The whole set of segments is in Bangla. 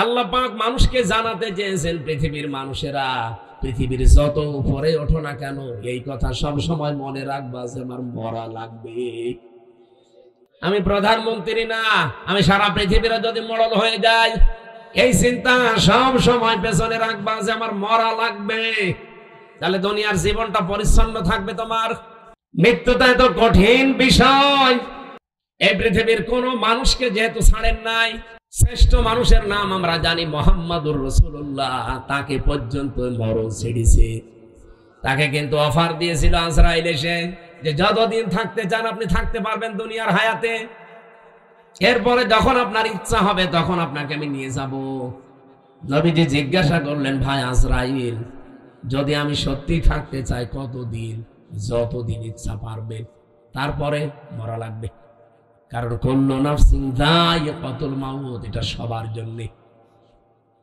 আল্লাহ পাক মানুষকে জানাতে চেয়েছেন, পৃথিবীর মানুষেরা পৃথিবীর যত উপরে ওঠো না কেন, এই কথা সব সময় মনে রাখবা যে আমার মরা লাগবে। আমি প্রধানমন্ত্রী না, আমি সারা পৃথিবীর যদি মরল হয়ে যায়, এই চিন্তা সব সময় পেছনে রাখবা যে আমার মরা লাগবে। তাহলে দুনিয়ার জীবনটা পরিচ্ছন্ন থাকবে। তোমার মৃত্যুটা এত কঠিন বিষয়, এই পৃথিবীর কোন মানুষকে যেহেতু ছাড়েন নাই, শ্রেষ্ঠ মানুষের নাম আমরা জানি মুহাম্মাদুর রাসূলুল্লাহ, তাকে পর্যন্ত মরণ ছেড়েছে। তাকে কিন্তু অফার দিয়েছিল আজরাইল এসে যে যতদিন থাকতে চান আপনি থাকতে পারবেন দুনিয়ার হায়াতে, এরপরে যখন আপনার ইচ্ছা হবে তখন আপনাকে আমি নিয়ে যাব। নবীজি জিজ্ঞাসা করলেন, ভাই আজরাইল, যদি আমি সত্যি থাকতে চাই কতদিন? যতদিন ইচ্ছা পারবেন, তারপরে মরা লাগবে। কারণ কুল্লু নাফসিন যায়িকাতুল মাউত, এটা সবার জন্য।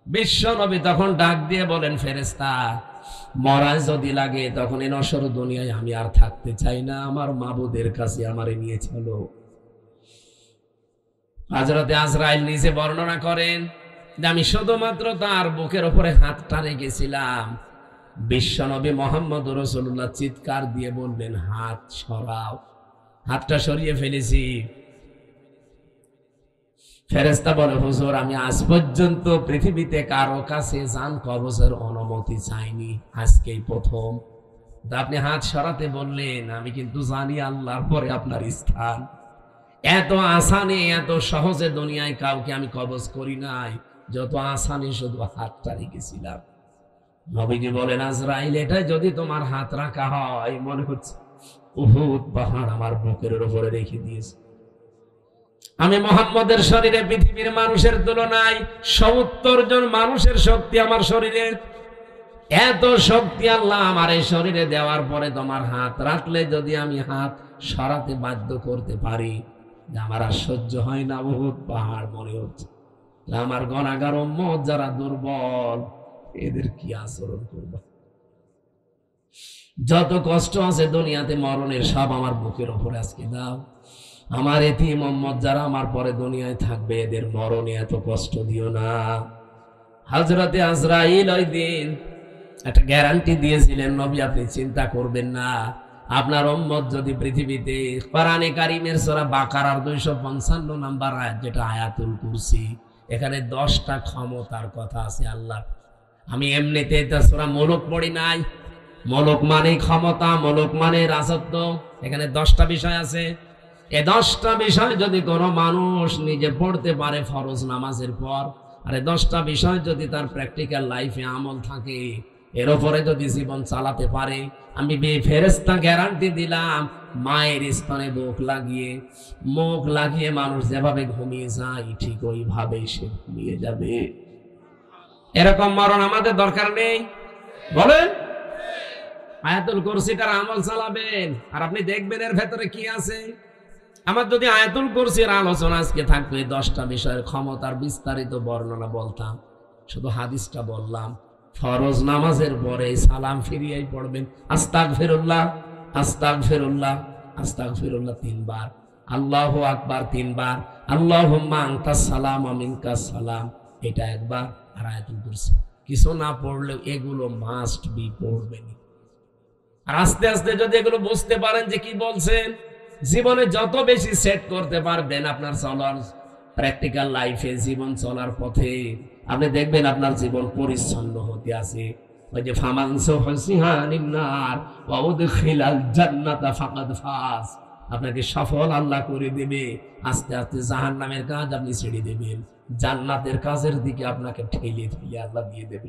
বিশ্ব নবী তখন ডাক দিয়ে বলেন, ফেরেশতা, মরা যদি লাগে তখন এই নশ্বর দুনিয়ায় আমি আর থাকতে চাই না, আমার মাবুদের কাছে আমারে নিয়ে চলো। হযরতে আজরাইল নিজে বর্ণনা করেন যে আমি শুধুমাত্র তার বুকের উপরে হাতটা রেখেছিলাম, বিশ্ব নবী মুহাম্মদুর রাসূলুল্লাহ চিৎকার দিয়ে বললেন, হাত সরাও। হাতটা সরিয়ে ফেলেছি। ফেরেশতা বলে, হুজুর, আমি আজ পর্যন্ত পৃথিবীতে কারো কাছে জান কবজের অনুমতি চাইনি, আজকেই প্রথম। আপনি হাত সরাতে বললেন, আমি কিন্তু জানি আল্লাহর পরে আপনার স্থান। এত আসানে এত সহজে দুনিয়ায় কাউকে আমি কবজ করি নাই, যত আসানে শুধু হাতটা রেখেছিলাম। নবীজি বলেন, আজরাইল, এটা যদি তোমার হাত রাখা হয়, মনে হচ্ছে উহুদ পাহাড় আমার বুকের উপরে রেখে দিয়েছে। আমি মুহাম্মদের শরীরে পৃথিবীর মানুষের তুলনায় ৭০ জন মানুষের শক্তি আমার শরীরে। এত শক্তি আল্লাহ আমার এই শরীরে দেওয়ার পরে তোমার হাত রাখলে যদি আমি হাত সরাতে বাধ্য করতে পারি, আমার আর সহ্য হয় না, উহুদ পাহাড় মনে হচ্ছে। আমার গুনাহগার উম্মত যারা দুর্বল, এদের কি আচরণ করব? যত কষ্ট আছে দুনিয়াতে মরণের, সব আমার বুকের উপরে আজকে দাও। আমার এতিম উম্মত যারা আমার পরে দুনিয়ায় থাকবে, এদের মরণে এত কষ্ট দিও না। হযরতে আজরাইল ওই দিন একটা গ্যারান্টি দিয়েছিলেন, নবী আপনি চিন্তা করবেন না, আপনার উম্মত যদি পৃথিবীতে, কোরআনে কারীমের সূরা বাকারার 255 নাম্বার আয়াত, যেটা আয়াতুল কুরসি, এখানে 10টা ক্ষমতার কথা আছে আল্লাহ। আমি এমনিতে এটা সূরা মুলক পড়ি নাই। মুলক মানে ক্ষমতা, মুলক মানে রাজত্ব। এখানে 10টা বিষয় আছে। এই 10টা বিষয় যদি কোনো মানুষ নিজে পড়তে পারে ফরজ নামাজের পর, আর এই 10টা বিষয় যদি তার প্র্যাকটিক্যাল লাইফে আমল থাকে, এর উপরে যদি জীবন চালাতে পারে, আমি ফেরেশতা গ্যারান্টি দিলাম, মায়ের স্তনে মুখ লাগিয়ে মানুষ যেভাবে ঘুমিয়ে যায়, ঠিক ওইভাবে সে ঘুমিয়ে যাবে। এরকম মরণ আমাদের দরকার নেই, বলেন? আয়াতুল কুরসিটার আমল চালাবেন, আর আপনি দেখবেন এর ভেতরে কি আছে। আমার যদি আয়াতুল কুরসির আলোচনা আজকে থাকতো, এই 10টা বিষয়ের ক্ষমতার বিস্তারিত বর্ণনা বলতাম। শুধু হাদিসটা বললাম, ফরজ নামাজের পরে সালাম ফিরিয়েই পড়বেন, আস্তাগফিরুল্লাহ, আস্তাগফিরুল্লাহ, আস্তাগফিরুল্লাহ 3 বার, আল্লাহু আকবার 3 বার, আল্লাহুম্মা আনতাস সালাম ওয়া মিনকাস সালাম, এটা একবার। আর আয়াতুল কুরসি কিছু না পড়লেও এগুলো মাস্ট বি পড়বেন। আর আস্তে আস্তে যদি এগুলো বুঝতে পারেন যে কি বলছেন, জীবনে যত বেশি সেট করতে পারবেন আপনার চলার প্র্যাকটিক্যাল লাইফে, জীবন চলার পথে, আপনি দেখবেন আপনার জীবন পরিচ্ছন্ন হতে আছে। ওই যে ফামান সুহসিহা নিন্নার ওয়া উদখিলাল জান্নাতা ফাকাদ ফাজ, আপনাকে সফল আল্লাহ করে দেবে। আস্তে আস্তে জাহান্নামের কাজ আপনি ছেড়ে দেবেন, জান্নাতের কাজের দিকে আপনাকে ঠেলে ঠেলে আল্লাহ দিয়ে দেবে।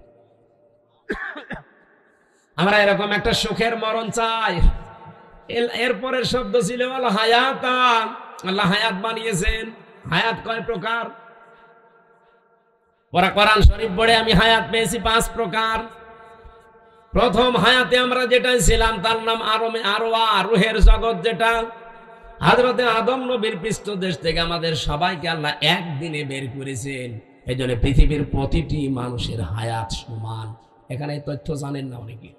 আমরা এরকম একটা সুখের মরণ চাই। এরপরের শব্দ ছিল আল হায়াতা, আল্লাহ হায়াত বানিয়েছেন। হায়াত কয় প্রকার? ওরা কোরআন শরীফ পড়ে আমি হায়াত পেয়েছি 5 প্রকার। প্রথম হায়াতে আমরা যেটা ছিলাম তার নাম আরওয়া, রুহের জগৎ, যেটা হযরতে আদম নবীর পৃষ্ঠদেশ থেকে আমাদের সবাইকে আল্লাহ একদিনে বের করেছেন। এই জন্য পৃথিবীর প্রতিটি মানুষের হায়াত সমান। এখানে তথ্য জানেন না অনেকে।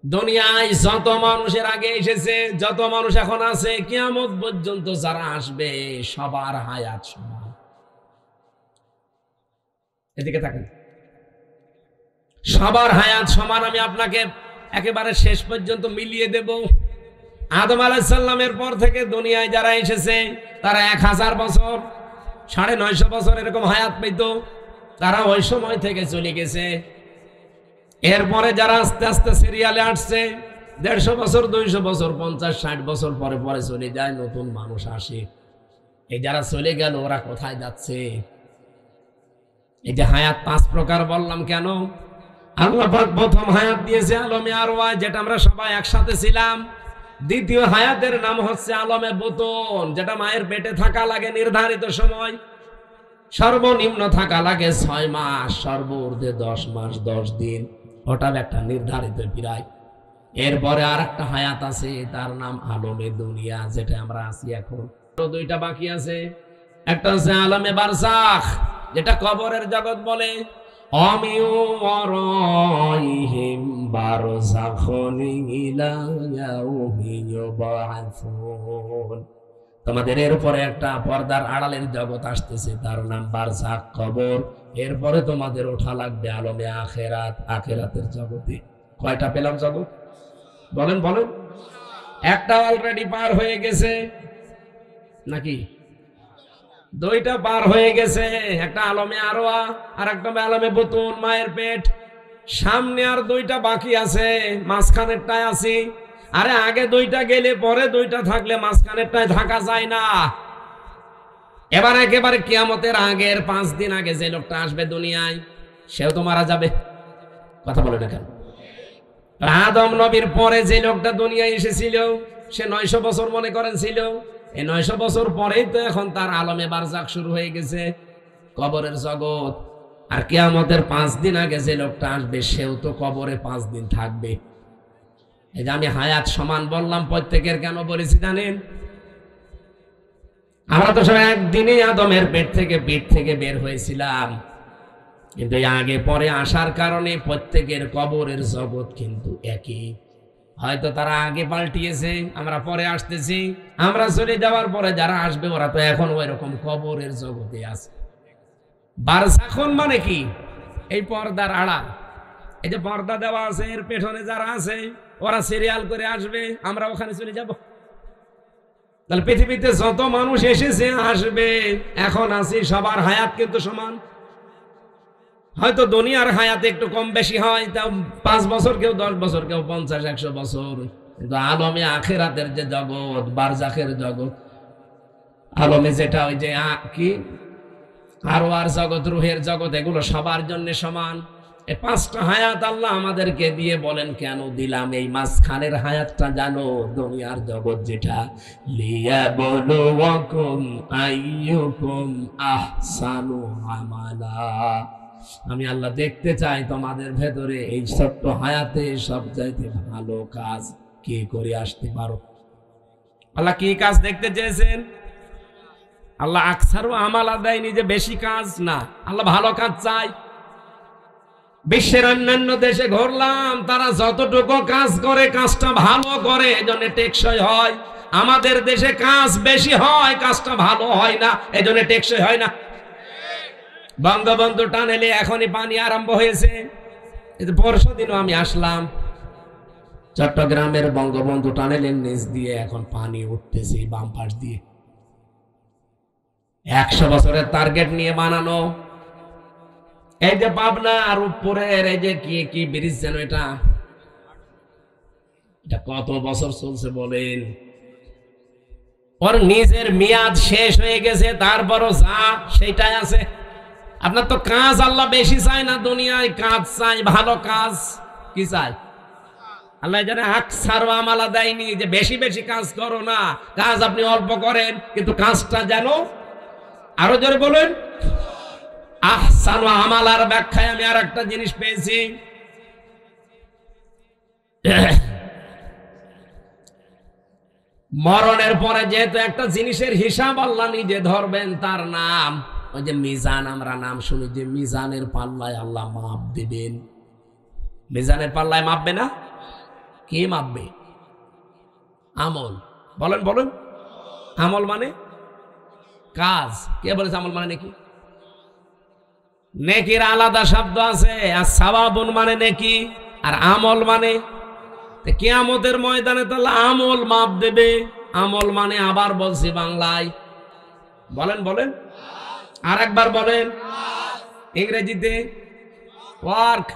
দুনিয়ায় যত মানুষের আগে এসেছে, যত মানুষ এখন আছে, কিয়ামত পর্যন্ত যারা আসবে, সবার হায়াত সমান। এদিকে থাকেন। সবার হায়াত সমান আমি আপনাকে একেবারে শেষ পর্যন্ত মিলিয়ে দেব। আদম আলাইহিস সালামের পর থেকে দুনিয়ায় যারা এসেছে তারা 1000 বছর, 950 বছর এরকম হায়াত পেত, তারা ওই সময় থেকে চলে গেছে। এরপরে যারা আস্তে আস্তে সিরিয়ালে আসছে 150 বছর, 200 বছর, 50-60 বছর পরে পরে চলে যায়, নতুন মানুষ আসে। এই যারা চলে গেল ওরা কোথায় যাচ্ছে? এই যে হায়াত 5 প্রকার বললাম কেন? আল্লাহ পাক প্রথম হায়াত দিয়েছে আলমে আরওয়া, যেটা আমরা সবাই একসাথে ছিলাম। দ্বিতীয় হায়াতের নাম হচ্ছে আলমে বুতুন, যেটা মায়ের পেটে থাকা লাগে নির্ধারিত সময়, সর্বনিম্ন থাকা লাগে 6 মাস, সর্বোর্ধ্বে 10 মাস 10 দিন, ওটা একটা নির্ধারিত পিরায়। এরপরে আর একটা হায়াত আছে, তার নাম আলমে দুনিয়া, যেটা আমরা আছি এখন। দুইটা বাকি আছে, একটা হচ্ছে আলমে বারজাখ, যেটা কবরের জগৎ বলে। তোমাদের এরপরে একটা পর্দার আড়ালের জগৎ আসতেছে, তার নাম বারজাখ, কবর। এরপরে তোমাদের ওঠা লাগবে আলমে আখেরাত, আখেরাতের জগতে। কয়টা পেলাম জগৎ? বলেন বলেন। একটা অলরেডি পার হয়ে গেছে নাকি? 2টা পার হয়ে গেছে, একটা আলমে আরওয়া আর একটা আলমে বুতুন, মায়ের পেট। সামনে আর 2টা বাকি আছে, মাঝখানেরটায় আছি। আরে আগে 2টা গেলে পরে 2টা থাকলে মাঝখানেরটায় থাকা যায় না। এবার একেবারে কিয়ামতের আগের 5 দিন আগে যে লোকটা আসবে দুনিয়ায়, সেও তো মারা যাবে। কথা বলে না কেন? আদম নবীর পরে যে লোকটা দুনিয়ায় এসেছিল সে 900 বছর মনে করেন ছিল। এই 900 বছর পরেই তো এখন তার আলমে বারজাখ শুরু হয়ে গেছে, কবরের জগৎ। আর কিয়ামতের 5 দিন আগে যে লোকটা আসবে সেও তো কবরে 5 দিন থাকবে। এই যে আমি হায়াত সমান বললাম প্রত্যেকের, কেন বলেছি জানেন? আমরা তো সবাই একদিনে আদমের পেট থেকে বের হয়েছিলাম, কিন্তু আগে পরে আসার কারণে প্রত্যেকের কবরের জগৎ কিন্তু একই। হয়তো তারা আগে পাল্টিয়েছে, আমরা পরে আসতেছি। আমরা চলে যাওয়ার পরে যারা আসবে ওরা তো এখন ওই রকম কবরের জগতে আছে। বারজাখন মানে কি? এই পর্দার আড়াল। এই যে পর্দা দেওয়া আছে, এর পেছনে যারা আছে ওরা সিরিয়াল করে আসবে, আমরা ওখানে চলে যাব। তাহলে পৃথিবীতে যত মানুষ এসেছে আসবে, এখন আছি, সবার হায়াত কিন্তু সমান। হয়তো দুনিয়ার হায়াত একটু কম বেশি হয়, তাও 5 বছর, কেউ 10 বছর, কেউ 50-100 বছর। কিন্তু আলমে আখেরাতের যে জগৎ, বারজাখের জগৎ, আলমে যেটা ওই যে কি আরওয়ার জগৎ, রুহের জগৎ, এগুলো সবার জন্য সমান। এই 5টা হায়াত আল্লাহ আমাদেরকে দিয়ে বলেন কেন দিলাম? এই মাঝখানের হায়াতটা জানো, দুনিয়ার জগৎ যেটা, লিয়াবলুয়াকুম আইয়ুকুম আহসানু আমালা। আমি আল্লাহ দেখতে চাই তোমাদের ভেতরে এই ছোট্ট হায়াতে সবচাইতে ভালো কাজ কে করে আসতে পারো। আল্লাহ কি কাজ দেখতে চেয়েছেন? আল্লাহ আকসারু আমালা দেয়নি যে বেশি কাজ, না, আল্লাহ ভালো কাজ চাই। বিশ্বের অন্যান্য দেশে ঘুরলাম, তারা যতটুকু কাজ করে কাজটা ভালো করে, এজন্য টেকসই হয়। আমাদের দেশে কাজ বেশি হয়, কাজটা ভালো হয় না, এজন্য টেকসই হয় না। বঙ্গবন্ধু টানেলে এখনই পানি আরম্ভ হয়েছে। পরশুদিনও আমি আসলাম, চট্টগ্রামের বঙ্গবন্ধু টানেলের নিচ দিয়ে এখন পানি উঠতেছে বাম পাশ দিয়ে। 100 বছরের টার্গেট নিয়ে বানানো। এই যে পাবনা আর উপরের এই যে কি ব্রিজ যেন, এটা কত বছর চলছে বলেন? ওর নিজের মেয়াদ শেষ হয়ে গেছে, তারপরও যা সেইটাই আছে। আপনার তো কাজ আল্লাহ বেশি চায় না, দুনিয়ায় কাজ চাই, ভালো কাজ। কি চাই? আল্লাহ জানে আকসার আমালা দেয়নি যে বেশি বেশি কাজ করো না, কাজ আপনি অল্প করেন, কিন্তু কাজটা যেন, আরো জোরে বলেন, আহসানু আমালার ব্যাখ্যায় আমি আর একটা জিনিস পেয়েছি। মরণের পরে যেহেতু একটা জিনিসের হিসাব আল্লাহ নিজে ধরবেন, তার নাম ওই যে মিজান। আমরা নাম শুনি যে মিজানের পাল্লায় আল্লাহ মাপ দিবেন। মিজানের পাল্লায় মাপবে না? কে মাপবে? আমল। বলেন বলেন। আমল মানে কাজ। কে বলেছে আমল মানে নাকি? নেকির আলাদা শব্দ আছে, আর সাওয়াবুন মানে নেকি, আর আমল মানে, কিয়ামতের ময়দানে তাহলে আমল মাপ দেবে। আমল মানে আবার বলছি বাংলায়, বলেন বলেন, আর একবার বলেন ইংরেজিতে, ওয়ার্ক।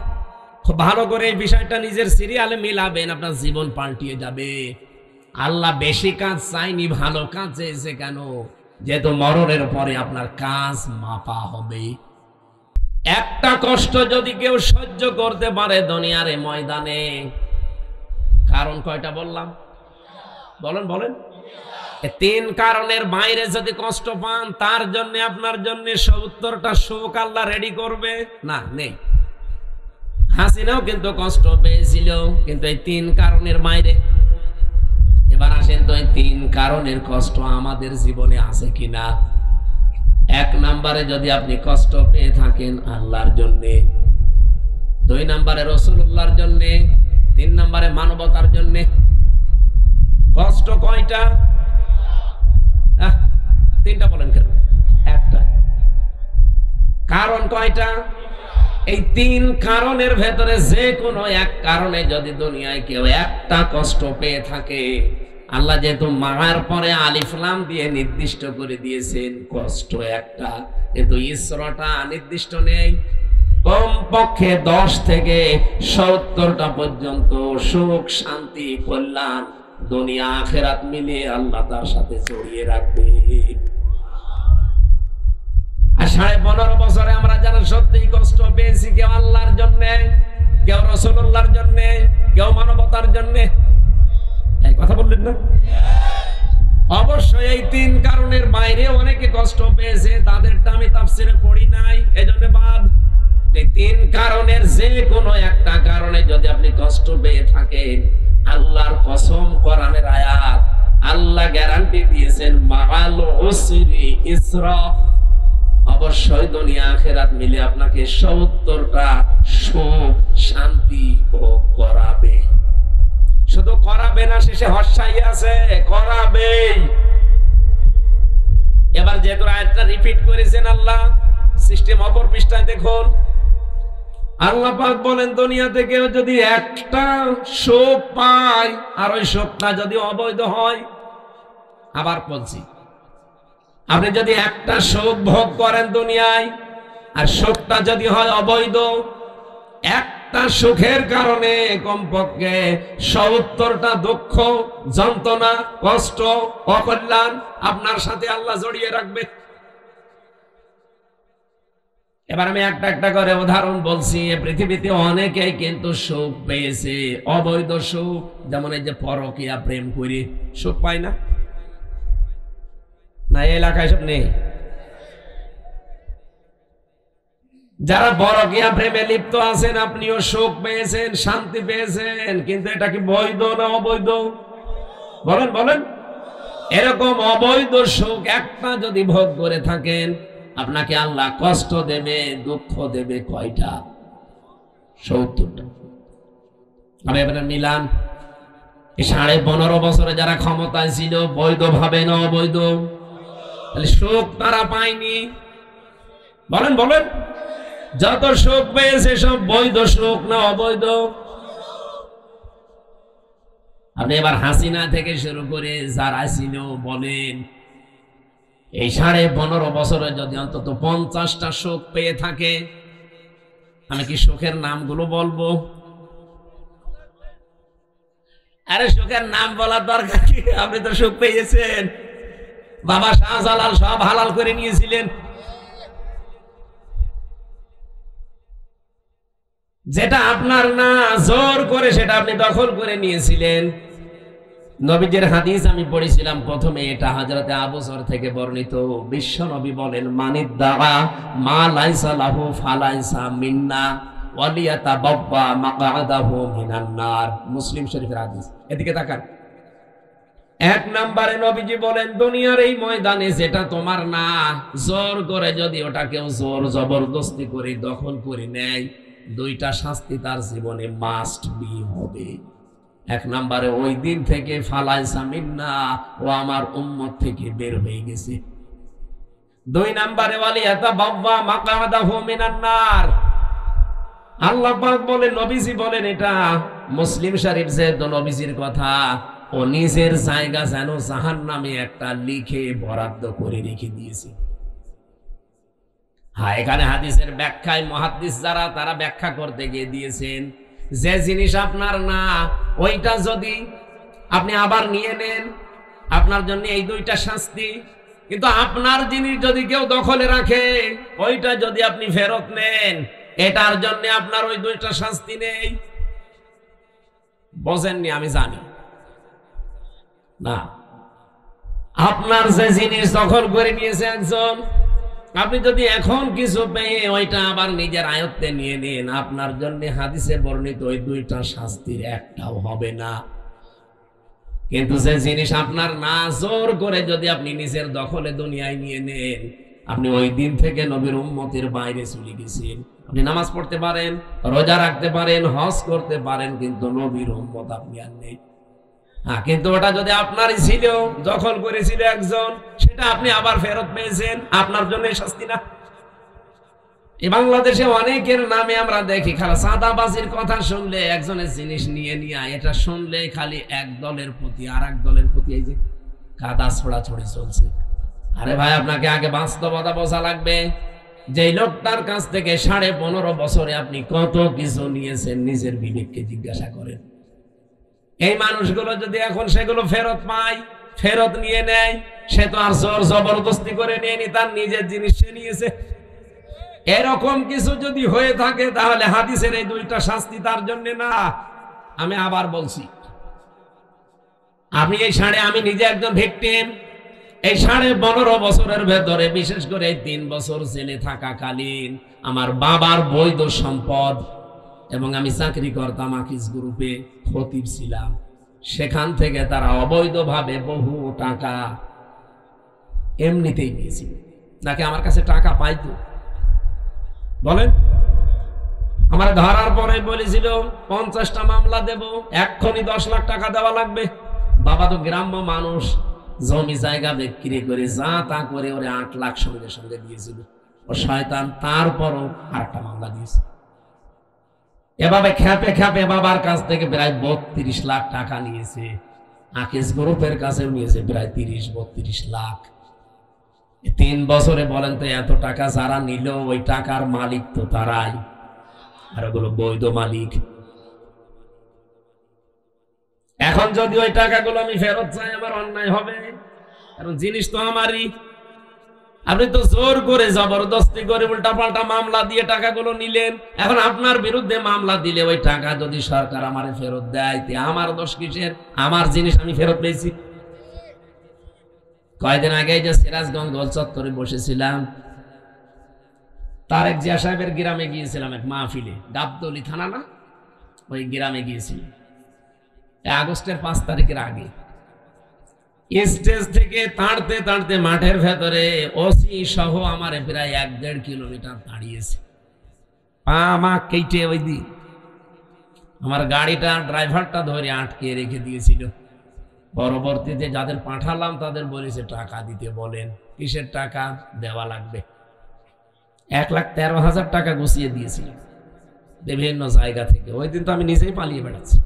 খুব ভালো করে এই বিষয়টা নিজের সিরিয়ালে মিলাবেন, আপনার জীবন পাল্টিয়ে যাবে। আল্লাহ বেশি কাজ চাইনি, ভালো কাজ চেয়েছে। কেন? যেহেতু মরণের পরে আপনার কাজ মাপা হবে। একটা কষ্ট যদি কেউ সহ্য করতে পারে দুনিয়ার এই ময়দানে, কারণ কয়টা বললাম? বলেন বলেন। তিন কারণের বাইরে যদি কষ্ট পান, তার জন্য আপনার জন্য 70টা সুখ আল্লাহ রেডি করবে না? নেই। হাসিনাও কিন্তু কষ্ট পেয়েছিল, কিন্তু এই তিন কারণের বাইরে। এবার আসেন তো, এই তিন কারণের কষ্ট আমাদের জীবনে আছে কিনা? এক নম্বরে যদি আপনি কষ্ট পেয়ে থাকেন আল্লাহর জন্যে, 2 নম্বরে রাসূলুল্লাহর জন্যে, 3 নম্বরে মানবতার জন্যে। কষ্ট কয়টা? 3টা বলেন কেন? একটা। কারণ কয়টা? এই 3 কারণের ভেতরে যে কোনো এক কারণে যদি দুনিয়ায় কেউ একটা কষ্ট পেয়ে থাকে, আল্লাহ যেহেতু মারার পরে আলিফ লাম দিয়ে নির্দিষ্ট করে দিয়েছেন কষ্ট একটা, কিন্তু ইসরাটা নির্দিষ্ট নেই। কমপক্ষে 10 থেকে 70টা পর্যন্ত সুখ, শান্তি, কল্যাণ দুনিয়া আখিরাত মিলিয়ে আল্লাহ তার সাথে জড়িয়ে রাখবে। আর 15.5 বছরে আমরা যারা সত্যিই কষ্ট পেয়েছি, কেউ আল্লাহর জন্য, কেউ রাসূলুল্লাহর জন্য, কেউ মানবতার জন্য। এই কথা বললেন না? অবশ্যই এই 3 কারণের বাইরে অনেকে কষ্ট পেয়েছে, তাদেরটা আমি তাফসিরে পড়ি নাই, এজন্য বাদ। এই 3 কারণের যে কোনো একটা কারণে যদি আপনি কষ্ট পেয়ে থাকেন, আল্লাহর কসম, কোরআনের আয়াত, আল্লাহ গ্যারান্টি দিয়েছেন মাআল উসরি ইসরা। অবশ্যই দুনিয়া আখিরাত মিলে আপনাকে 70টা সুখ, শান্তি ভোগ করাবে। শুধু করাবে না, শেষে হর্ষাই আছে, করাবে। এবার যেহেতু আয়াতটা রিপিট করেছেন আল্লাহ, সিস্টেম অপর পৃষ্ঠায় দেখুন। আল্লাহ পাক বলেন, দুনিয়া থেকে যদি একটা সুখ পায়, আর ওই সুখটা যদি অবৈধ হয়, আবার বলছি, আপনি যদি একটা সুখ ভোগ করেন দুনিয়ায়, আর সুখটা যদি হয় অবৈধ, একটা সুখের কারণে কমপক্ষে 70টা দুঃখ, যন্ত্রণা, কষ্ট, অকল্যাণ আপনার সাথে আল্লাহ জড়িয়ে রাখবে। এবার আমি একটা একটা করে উদাহরণ বলছি। পৃথিবীতে অনেকেই কিন্তু সুখ পেয়েছে, অবৈধ সুখ। যেমন এই যে পরকীয়া প্রেম করে সুখ পায় না, না এই এলাকায় সব নেই? যারা পরকীয়া প্রেমে লিপ্ত আছেন, আপনিও সুখ পেয়েছেন, শান্তি পেয়েছেন, কিন্তু এটা কি বৈধ না অবৈধ? বলেন বলেন। এরকম অবৈধ সুখ একটা যদি ভোগ করে থাকেন, আপনাকে আল্লাহ কষ্ট দেবে, দুঃখ দেবে কয়টা? 70টা। আমি এবারে মিলান, 15.5 বছরে যারা ক্ষমতায় ছিল, বৈধ ভাবে না অবৈধ? তাহলে সুখ তারা পায়নি। বলেন বলেন। যত সুখ পেয়েছে সব বৈধ সুখ না অবৈধ? আপনি এবার হাসিনা থেকে শুরু করে যারা ছিল বলেন, এই 15.5 বছরে যদি অন্তত 50টা সুখ পেয়ে থাকে, আমি কি সুখের নামগুলো বলবো? আরে সুখের নাম বলার দরকার কি? আপনি তো সুখ পেয়েছেন। বাবা শাহজালাল সব হালাল করে নিয়েছিলেন। যেটা আপনার না, জোর করে সেটা আপনি দখল করে নিয়েছিলেন। নবীজির হাদিস আমি পড়েছিলাম প্রথমে, এটা হযরতে আবু যর থেকে বর্ণিত। বিশ্ব নবী বলেন, মানিদ্দাআ মা লাইসা লাহু ফালাইসা মিন্না ওয়ালিয়াতাবাব্বা মাকআদাহু মিনান নার। মুসলিম শরীফের হাদিস। এদিকে তাকান। 1 নম্বরে নবীজি বলেন, দুনিয়ার এই ময়দানে যেটা তোমার না, জোর করে যদি ওটা কেউ জোর জবরদস্তি করে দখল করে নেয়, 2টা শাস্তি তার জীবনে মাস্ট বি হবে। 1 নম্বরে ওই দিন থেকে ফালাইসা মিন্না, ও আমার উম্মত থেকে বের হয়ে গেছে। দুই নম্বরে ওয়ালিয়াতাবাওয়া মাকআদাহু মিনান নার। আল্লাহ পাক বলেন, নবীজি বলেন, এটা মুসলিম শরীফ যে নবীজির কথা, ও নিজের জায়গা যেন জাহান্নামে একটা লিখে বরাদ্দ করে রেখে দিয়েছে। হ্যাঁ, এখানে হাদিসের ব্যাখ্যায় মুহাদ্দিস যারা তারা ব্যাখ্যা করতে গিয়ে দিয়েছেন, যে জিনিস আপনার না ওইটা যদি আপনি আবার নিয়ে নেন, আপনার জন্য এই দুইটা শাস্তি। কিন্তু আপনার জিনিস যদি কেউ দখলে রাখে, ওইটা যদি আপনি ফেরত নেন, এটার জন্য আপনার ওই দুইটা শাস্তি নেই। বোঝেননি? আমি জানি না। আপনার যে জিনিস দখল করে নিয়েছে একজন, আপনি যদি এখন কিছু পেয়ে ওইটা আবার নিজের আয়ত্তে নিয়ে নেন, আপনার জন্য হাদিসে বর্ণিত ওই দুইটা শাস্তির একটাও হবে না। কিন্তু যে জিনিস আপনার না, জোর করে যদি আপনি নিজের দখলে দুনিয়ায় নিয়ে নেন, আপনি ওই দিন থেকে নবীর উম্মতের বাইরে চলে গেছেন। আপনি নামাজ পড়তে পারেন, রোজা রাখতে পারেন, হজ করতে পারেন, কিন্তু নবীর উম্মত আপনি আর নেই। হ্যাঁ, কিন্তু ওটা যদি আপনারই ছিল, দখল করেছিল একজন, সেটা আপনি আবার ফেরত পেয়েছেন, আপনার জন্য শাস্তি না? এই বাংলাদেশে অনেকের নামে আমরা দেখি খালি চাঁদাবাজির কথা শুনলে, একজনের জিনিস নিয়ে নিয়ে এটা শুনলে খালি এক দলের প্রতি আর এক দলের প্রতি এই যে কাদা ছোড়াছড়ি চলছে। আরে ভাই, আপনাকে আগে বাস্তবতা বোঝা লাগবে। যে লোকটার কাছ থেকে 15.5 বছরে আপনি কত কিছু নিয়েছেন, নিজের বিবেককে জিজ্ঞাসা করেন। এই মানুষগুলো যদি এখন সেগুলো ফেরত পায়, ফেরত নিয়ে নেয়, সে তো আর জোর জবরদস্তি করে নিয়ে তার নিজের জিনিস সে নিয়েছে। এরকম কিছু যদি হয়ে থাকে, তাহলে হাদিসের এই দুইটা শাস্তি তার জন্য না। আমি আবার বলছি, আপনি আমি নিজে একজন ভিকটিম। এই 15.5 বছরের ভেতরে, বিশেষ করে 3 বছর জেলে থাকাকালীন, আমার বাবার বৈধ সম্পদ, এবং আমি চাকরি করতাম আকিস গ্রুপে, খতিব ছিলাম, সেখান থেকে তারা অবৈধভাবে বহু টাকা এমনিতেই নিয়েছিল। নাকি আমার কাছে টাকা পাইতো? বলেন। আমার ধরার পরে বলেছিল 50টা মামলা দেব, এক্ষুনি 10 লাখ টাকা দেওয়া লাগবে। বাবা তো গ্রাম্য মানুষ, জমি জায়গা বিক্রি করে যা তা করে ওরে 8 লাখ সঙ্গে সঙ্গে দিয়েছিল। ও শয়তান, তারপরও আরেকটা মামলা দিয়েছে। এভাবে খেপে খেপে বাবার কাছ থেকে প্রায় 32 লাখ টাকা নিয়েছে। আকিস গ্রুপের কাছেও নিয়েছে প্রায় 30-32 লাখ। 3 বছরে বলেন তো, এত টাকা যারা নিল, ওই টাকার মালিক তো তারাই, আর ওগুলো বৈধ মালিক। এখন যদি ওই টাকাগুলো আমি ফেরত চাই, আমার অন্যায় হবে, কারণ জিনিস তো আমারই। আপনি তো জোর করে জবরদস্তি করে উল্টাপাল্টা মামলা দিয়ে টাকাগুলো নিলেন। এখন আপনার বিরুদ্ধে মামলা দিলে ওই টাকা যদি সরকার আমারে ফেরত দেয়, আমার দোষ কিসের? আমার জিনিস আমি ফেরত পেয়েছি। কয়েকদিন আগে যে সিরাজগঞ্জ গোল চত্বরে বসেছিলাম, তারেক জিয়া সাহেবের গ্রামে গিয়েছিলাম এক মাহফিলে, গাবতলী থানা না, ওই গ্রামে গিয়েছিলাম আগস্টের 5 তারিখের আগে। স্টেজ থেকে তাড়তে তাড়তে মাঠের ভেতরে ওসি সহ আমারে প্রায় 1-1.5 কিলোমিটার তাড়িয়েছে। পা মা কেটে ওই দিন আমার গাড়িটা ড্রাইভারটা ধরে আটকে রেখে দিয়েছিল। পরবর্তীতে যাদের পাঠালাম তাদের বলেছে টাকা দিতে বলেন। কিসের টাকা? দেওয়া লাগবে। 1,13,000 টাকা গুছিয়ে দিয়েছিল বিভিন্ন জায়গা থেকে। ওই দিন তো আমি নিজেই পালিয়ে বেড়াচ্ছি।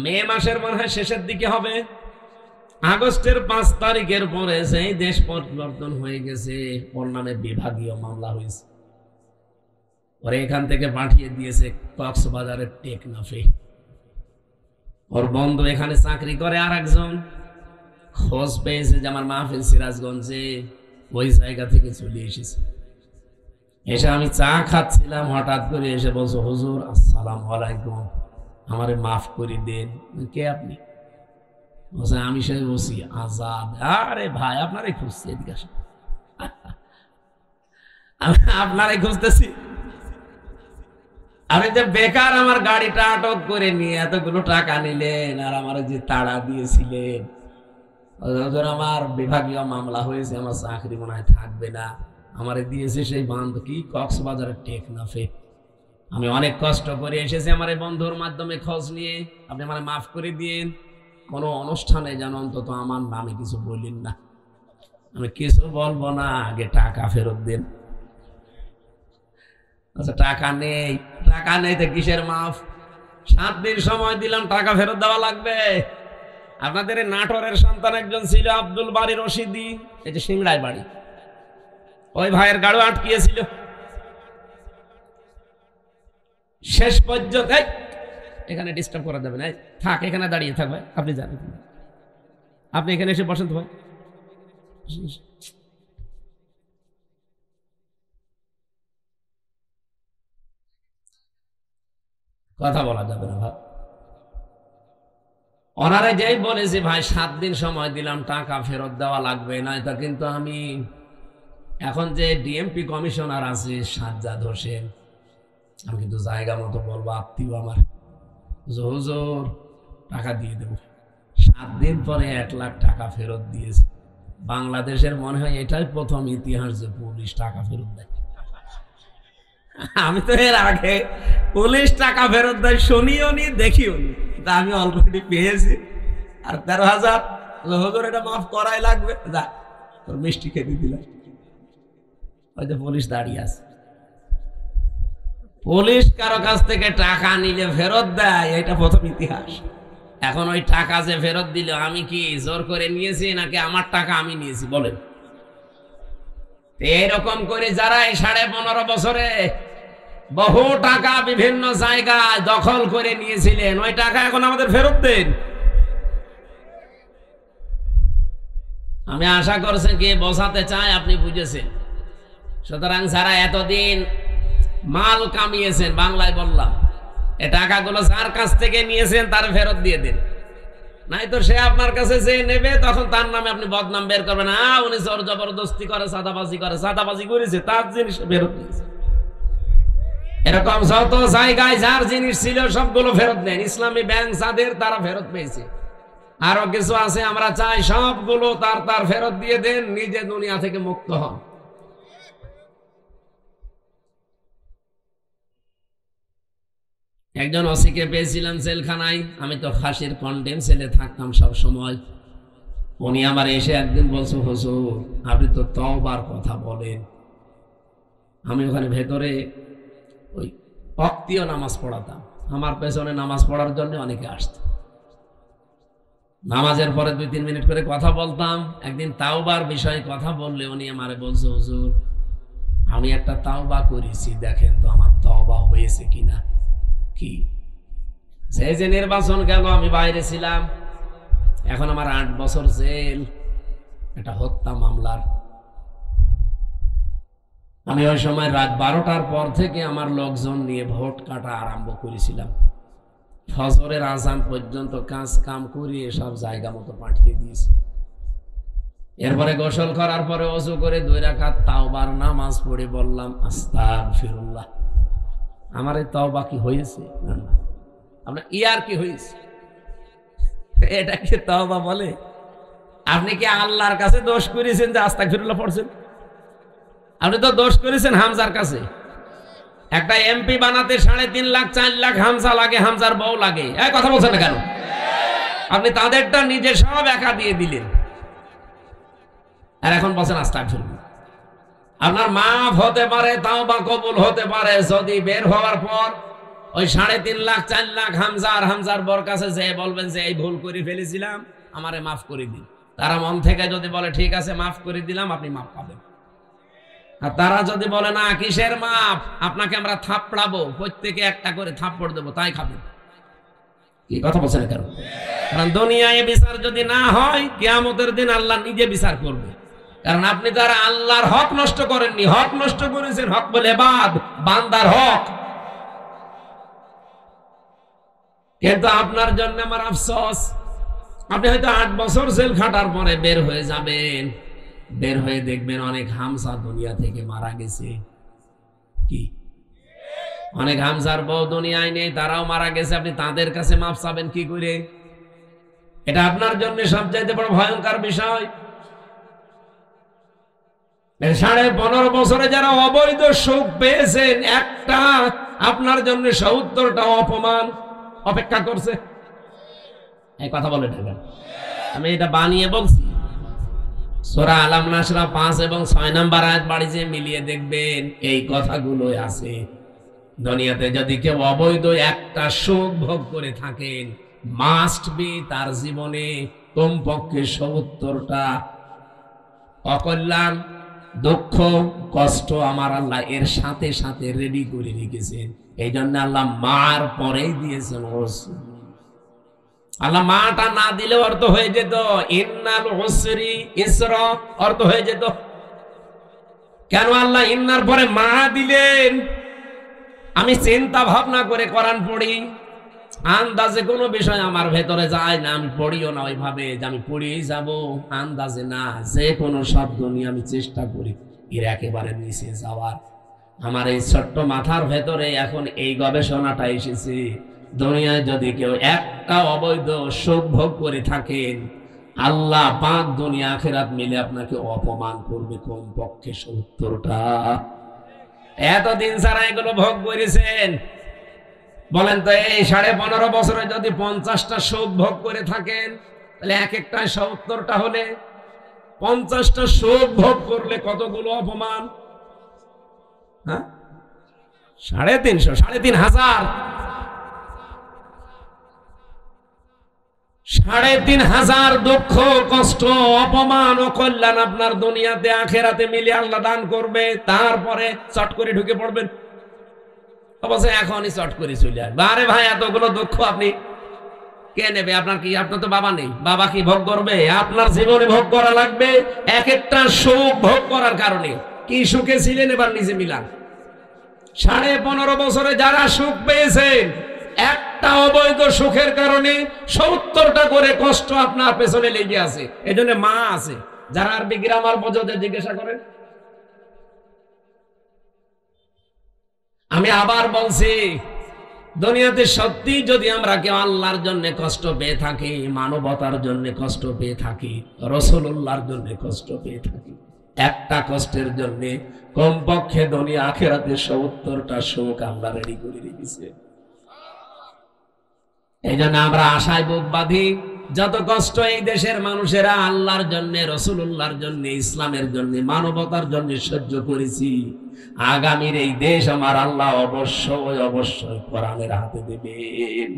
মে মাসের মনে হয় শেষের দিকে হবে। আগস্টের 5 তারিখের পরে সেই দেশ পরিবর্তন হয়ে গেছে, ওর নামে বিভাগীয় মামলা হয়েছে। ওরে এখান থেকে পাঠিয়ে দিয়েছে কক্সবাজারের টেকনাফে। ওর বন্ধু এখানে চাকরি করে, আর একজন খোঁজ পেয়েছে যে আমার মাহফিল সিরাজগঞ্জে, ওই জায়গা থেকে চলে এসেছে। এসে আমি চা খাচ্ছিলাম, হঠাৎ করে এসে বলছো, হুজুর আসসালামু আলাইকুম, আমারে মাফ করে দেন। কে আপনি? বলছে আমি সেই বসি আজাদ। আরে ভাই, আপনারাই খুঁজছি, এদিকে আসেন। আপনারাই খুঁজতেছি। আমি যে বেকার আমার গাড়িটা আটক করে নিয়ে এতগুলো টাকা নিলেন, আর আমার যে তাড়া দিয়েছিলেন, আমার বিভাগীয় মামলা হয়েছে, আমার চাকরি মনে হয় থাকবে না, আমারে দিয়েছে সেই বান্ধব কি কক্সবাজারের টেকনাফে। আমি অনেক কষ্ট করে এসেছি আমার এই বন্ধুর মাধ্যমে খোঁজ নিয়ে, আপনি আমার মাফ করে দিন। কোনো অনুষ্ঠানে যেন অন্তত আমার নামে কিছু বললেন না। আমি কিছু বলবো না, আগে টাকা ফেরত দিন। আচ্ছা টাকা নেই, টাকা নেই তো কিসের মাফ? 7 দিন সময় দিলাম, টাকা ফেরত দেওয়া লাগবে। আপনাদের নাটোরের সন্তান একজন ছিল আব্দুল বারী রশিদি, এই যে সিংড়ায় বাড়ি, ওই ভাইয়ের গাড়ি আটকিয়েছিল। শেষ পর্যন্ত এখানে ডিস্টার্ব করা যাবে না, থাক এখানে দাঁড়িয়ে থাক ভাই, আপনি জানেন, আপনি এখানে এসে বসেন তো ভাই। কথা বলা যাবে না ভাই। ওনারা যেই বলেছে ভাই 7 দিন সময় দিলাম, টাকা ফেরত দেওয়া লাগবে না, এটা কিন্তু আমি এখন যে ডিএমপি কমিশনার আছে সাজ্জাদ হোসেন, আমি কিন্তু জায়গা মতো বলবো, আত্মীয় আমার, হুজুর টাকা দিয়ে দেবো। 7 দিন পরে 1 লাখ টাকা ফেরত দিয়েছে। বাংলাদেশের মনে হয় এটাই প্রথম ইতিহাস যে পুলিশ টাকা ফেরত দেয়। আমি তো এর আগে পুলিশ টাকা ফেরত দেয় শুনিও নি, দেখিও নি, তা আমি অলরেডি পেয়েছি। আর 13,000 হুজুর এটা মাফ করাই লাগবে, যা তোর মিষ্টি খেতে দিলাম। হয়তো পুলিশ দাঁড়িয়ে আছে। পুলিশ কারো কাছ থেকে টাকা নিলে ফেরত দেয়, এটা প্রথম ইতিহাস। এখন ওই টাকা যে ফেরত দিল, আমি কি জোর করে নিয়েছি নাকি আমার টাকা আমি নিয়েছি বলেন? এইরকম করে যারা এই 15.5 বছরে বহু টাকা বিভিন্ন জায়গায় দখল করে নিয়েছিলেন, ওই টাকা এখন আমাদের ফেরত দেন। আমি আশা করছেন কি বোঝাতে চাই আপনি বুঝেছেন। সুতরাং যারা এতদিন মাল কামিয়েছেন, বাংলায় বললাম, এ টাকাগুলো যার কাছ থেকে নিয়েছেন তার ফেরত দিয়ে দিন, নাই তো সে আপনার কাছে যে নেবে তখন তার নামে আপনি বদনাম বের করবেন। উনি জোর জবরদস্তি করে, সাদাবাজি করে, সাদাবাজি করেছে, তার জিনিস ফেরত দিয়েছে। এরকম যত জায়গায় যার জিনিস ছিল সবগুলো ফেরত নেন। ইসলামী ব্যাংক যাদের, তারা ফেরত পেয়েছে। আরো কিছু আছে, আমরা চাই সবগুলো তার ফেরত দিয়ে দেন, নিজে দুনিয়া থেকে মুক্ত হন। একজন ওসিকে পেয়েছিলাম জেলখানায়, আমি তো ফাঁসির কন্ডেম সেলে থাকতাম সব সময়। উনি আমার এসে একদিন বলছে, হুজুর আপনি তো তওবার কথা বলেন। আমি ওখানে ভেতরে ওই ওয়াক্তীয় নামাজ পড়াতাম, আমার পেছনে নামাজ পড়ার জন্য অনেকে আসত। নামাজের পরে 2-3 মিনিট করে কথা বলতাম। একদিন তাওবার বিষয়ে কথা বললে উনি আমারে বলছে, হুজুর আমি একটা তাওবা করেছি, দেখেন তো আমার তাওবা হয়েছে কিনা। কি? সেই যে নির্বাচন গেল, আমি বাইরে ছিলাম, এখন আমার 8 বছর জেল, এটা হত্যা মামলার। আমি ওই সময় রাত 12টার পর থেকে আমার লোকজন নিয়ে ভোট কাটা আরম্ভ করেছিলাম। ফজরের আজান পর্যন্ত কাজ কাম করিয়ে সব জায়গা মতো পাঠিয়ে দিয়েছি। এরপরে গোসল করার পরে ওযু করে 2 রাকাত তাওবার নামাজ পড়ে বললাম, আস্তাগফিরুল্লাহ। আমার এই তওবা কি হয়েছে? না না, আপনার ইয়ার কি হয়েছে? এটা কি তওবা বলে? আপনি কি আল্লাহর কাছে দোষ করেছেন যে আস্তাগফিরুল্লাহ পড়ছেন? আপনি তো দোষ করেছেন হামজার কাছে। একটা এমপি বানাতে 3.5 লাখ 4 লাখ হামজা লাগে, হামজার বউ লাগে। এই কথা বলছেন না কেন? আপনি তাদেরটা নিজে সব একা দিয়ে দিলেন, আর এখন বলছেন আস্তাগফিরুল্লাহ। আপনার মাফ হতে পারে, তাওবা কবুল হতে পারে যদি বের হওয়ার পর ওই 3.5 লাখ 4 লাখ হামজার বর কাছে যে বলবেন যে এই ভুল করে ফেলেছিলাম, আমারে মাফ করে দিন। তারা মন থেকে যদি বলে ঠিক আছে মাফ করে দিলাম, আপনি মাফ পাবেন। আর তারা যদি বলে না কিসের মাফ, আপনাকে আমরা থাপড়াবো, প্রত্যেকে একটা করে থাপ্পড় দেবো, তাই খাবেন। কি কথা বলছেন কেন? কারণ দুনিয়ায় বিচার যদি না হয়, কিয়ামতের দিন আল্লাহ নিজে বিচার করবে। কারণ আপনি তারা আল্লাহর হক নষ্ট করেননি, হক নষ্ট করেছেন, হক বলে বান্দার হক। কিন্তু আপনার জন্য আমার আফসোস, আপনি হয়তো 8 বছর জেল খাটার পরে বের হয়ে যাবেন, বের হয়ে দেখবেন অনেক হামজা দুনিয়া থেকে মারা গেছে। কি? অনেক হামজার বউ দুনিয়ায় নেই, তারাও মারা গেছে। আপনি তাদের কাছে মাফ চাবেন কি করে? এটা আপনার জন্য সবচাইতে বড় ভয়ঙ্কর বিষয়। 15.5 বছরে যারা অবৈধ সুখ পেয়েছেন, একটা আপনার জন্য 70টা অপমান অপেক্ষা করছে। এই কথা বলে ঢাকা, আমি এটা বানিয়ে বলছি। সূরা আলাম নাসরা 5 এবং 6 নম্বর আয়াত বাড়ি যে মিলিয়ে দেখবেন এই কথাগুলো আছে। দুনিয়াতে যদি কেউ অবৈধ একটা সুখ ভোগ করে থাকেন, মাস্ট বি তার জীবনে কমপক্ষে 70টা অকল্যাণ, দুঃখ, কষ্ট আমার আল্লাহ এর সাথে সাথে রেডি করে রেখেছেন। এই জন্য আল্লাহ মার পরেই দিয়েছেন ওসর। আল্লাহ মাটা না দিলে অর্থ হয়ে যেত ইন্নাল উসরি ইসরা, অর্থ হয়ে যেত। কেন আল্লাহ ইন্নার পরে মা দিলেন? আমি চিন্তা ভাবনা করে কোরআন পড়ি, আন্দাজে কোনো বিষয় আমার ভেতরে যায় না, আমি পড়িও না ওইভাবে যে আমি পড়িয়েই যাব, আন্দাজে না, যে কোনো শব্দ নিয়ে আমি চেষ্টা করি এর একেবারে নিচে যাওয়ার। আমার এই ছোট্ট মাথার ভেতরে এখন এই গবেষণাটা এসেছে, দুনিয়ায় যদি কেউ একটা অবৈধ সুখ ভোগ করে থাকেন, আল্লাহ পাক দুনিয়া আখিরাত মিলে আপনাকে অপমান করবে কমপক্ষে 70টা। এতদিন যারা এগুলো ভোগ করেছেন, বলেন তো এই 15.5 বছরে যদি 50টা সুখ ভোগ করে থাকেন, তাহলে এক একটা 70টা হলে 50টা সুখ ভোগ করলে কতগুলো অপমান? হ্যাঁ, 350, 3,500, 3,500 দুঃখ, কষ্ট, অপমান ও কল্যাণ আপনার দুনিয়াতে আখেরাতে মিলে আল্লাহ দান করবে। তারপরে চট করে ঢুকে পড়বেন, অবশ্যই এখনই চট করে চলে আসবে। আরে ভাই, এতগুলো দুঃখ আপনি কে নেবে? আপনার কি, আপনার তো বাবা নেই, বাবা কি ভোগ করবে? আপনার জীবনে ভোগ করা লাগবে। এক একটা সুখ ভোগ করার কারণে কি সুখে ছিলেন এবার নিজে মিলান। 15.5 বছরে যারা সুখ পেয়েছেন, একটা অবৈধ সুখের কারণে 70টা করে কষ্ট আপনার পেছনে লেগে আছে। এই জন্য মা আছে, যারা আরবি গ্রামার বোঝাতে জিজ্ঞাসা করেন। আমি আবার বলছি, দুনিয়াতে সত্যি যদি আমরা কেউ আল্লাহর জন্য কষ্ট পেয়ে থাকি, মানবতার জন্য কষ্ট পেয়ে থাকি, রাসূলুল্লাহর জন্য কষ্ট পেয়ে থাকি, একটা কষ্টের জন্য কমপক্ষে দুনিয়া আখিরাতে 70টা সুখ আল্লাহ রেডি করে রেখেছে। এই জন্য আমরা আশায় বুক বাঁধি, যত কষ্ট এই দেশের মানুষেরা আল্লাহর জন্য, রাসূলুল্লাহর জন্য, ইসলামের জন্য, মানবতার জন্য সহ্য করেছি, আগামীর এই দেশ আমার আল্লাহ অবশ্যই অবশ্যই কোরআনের হাতে দেবেন।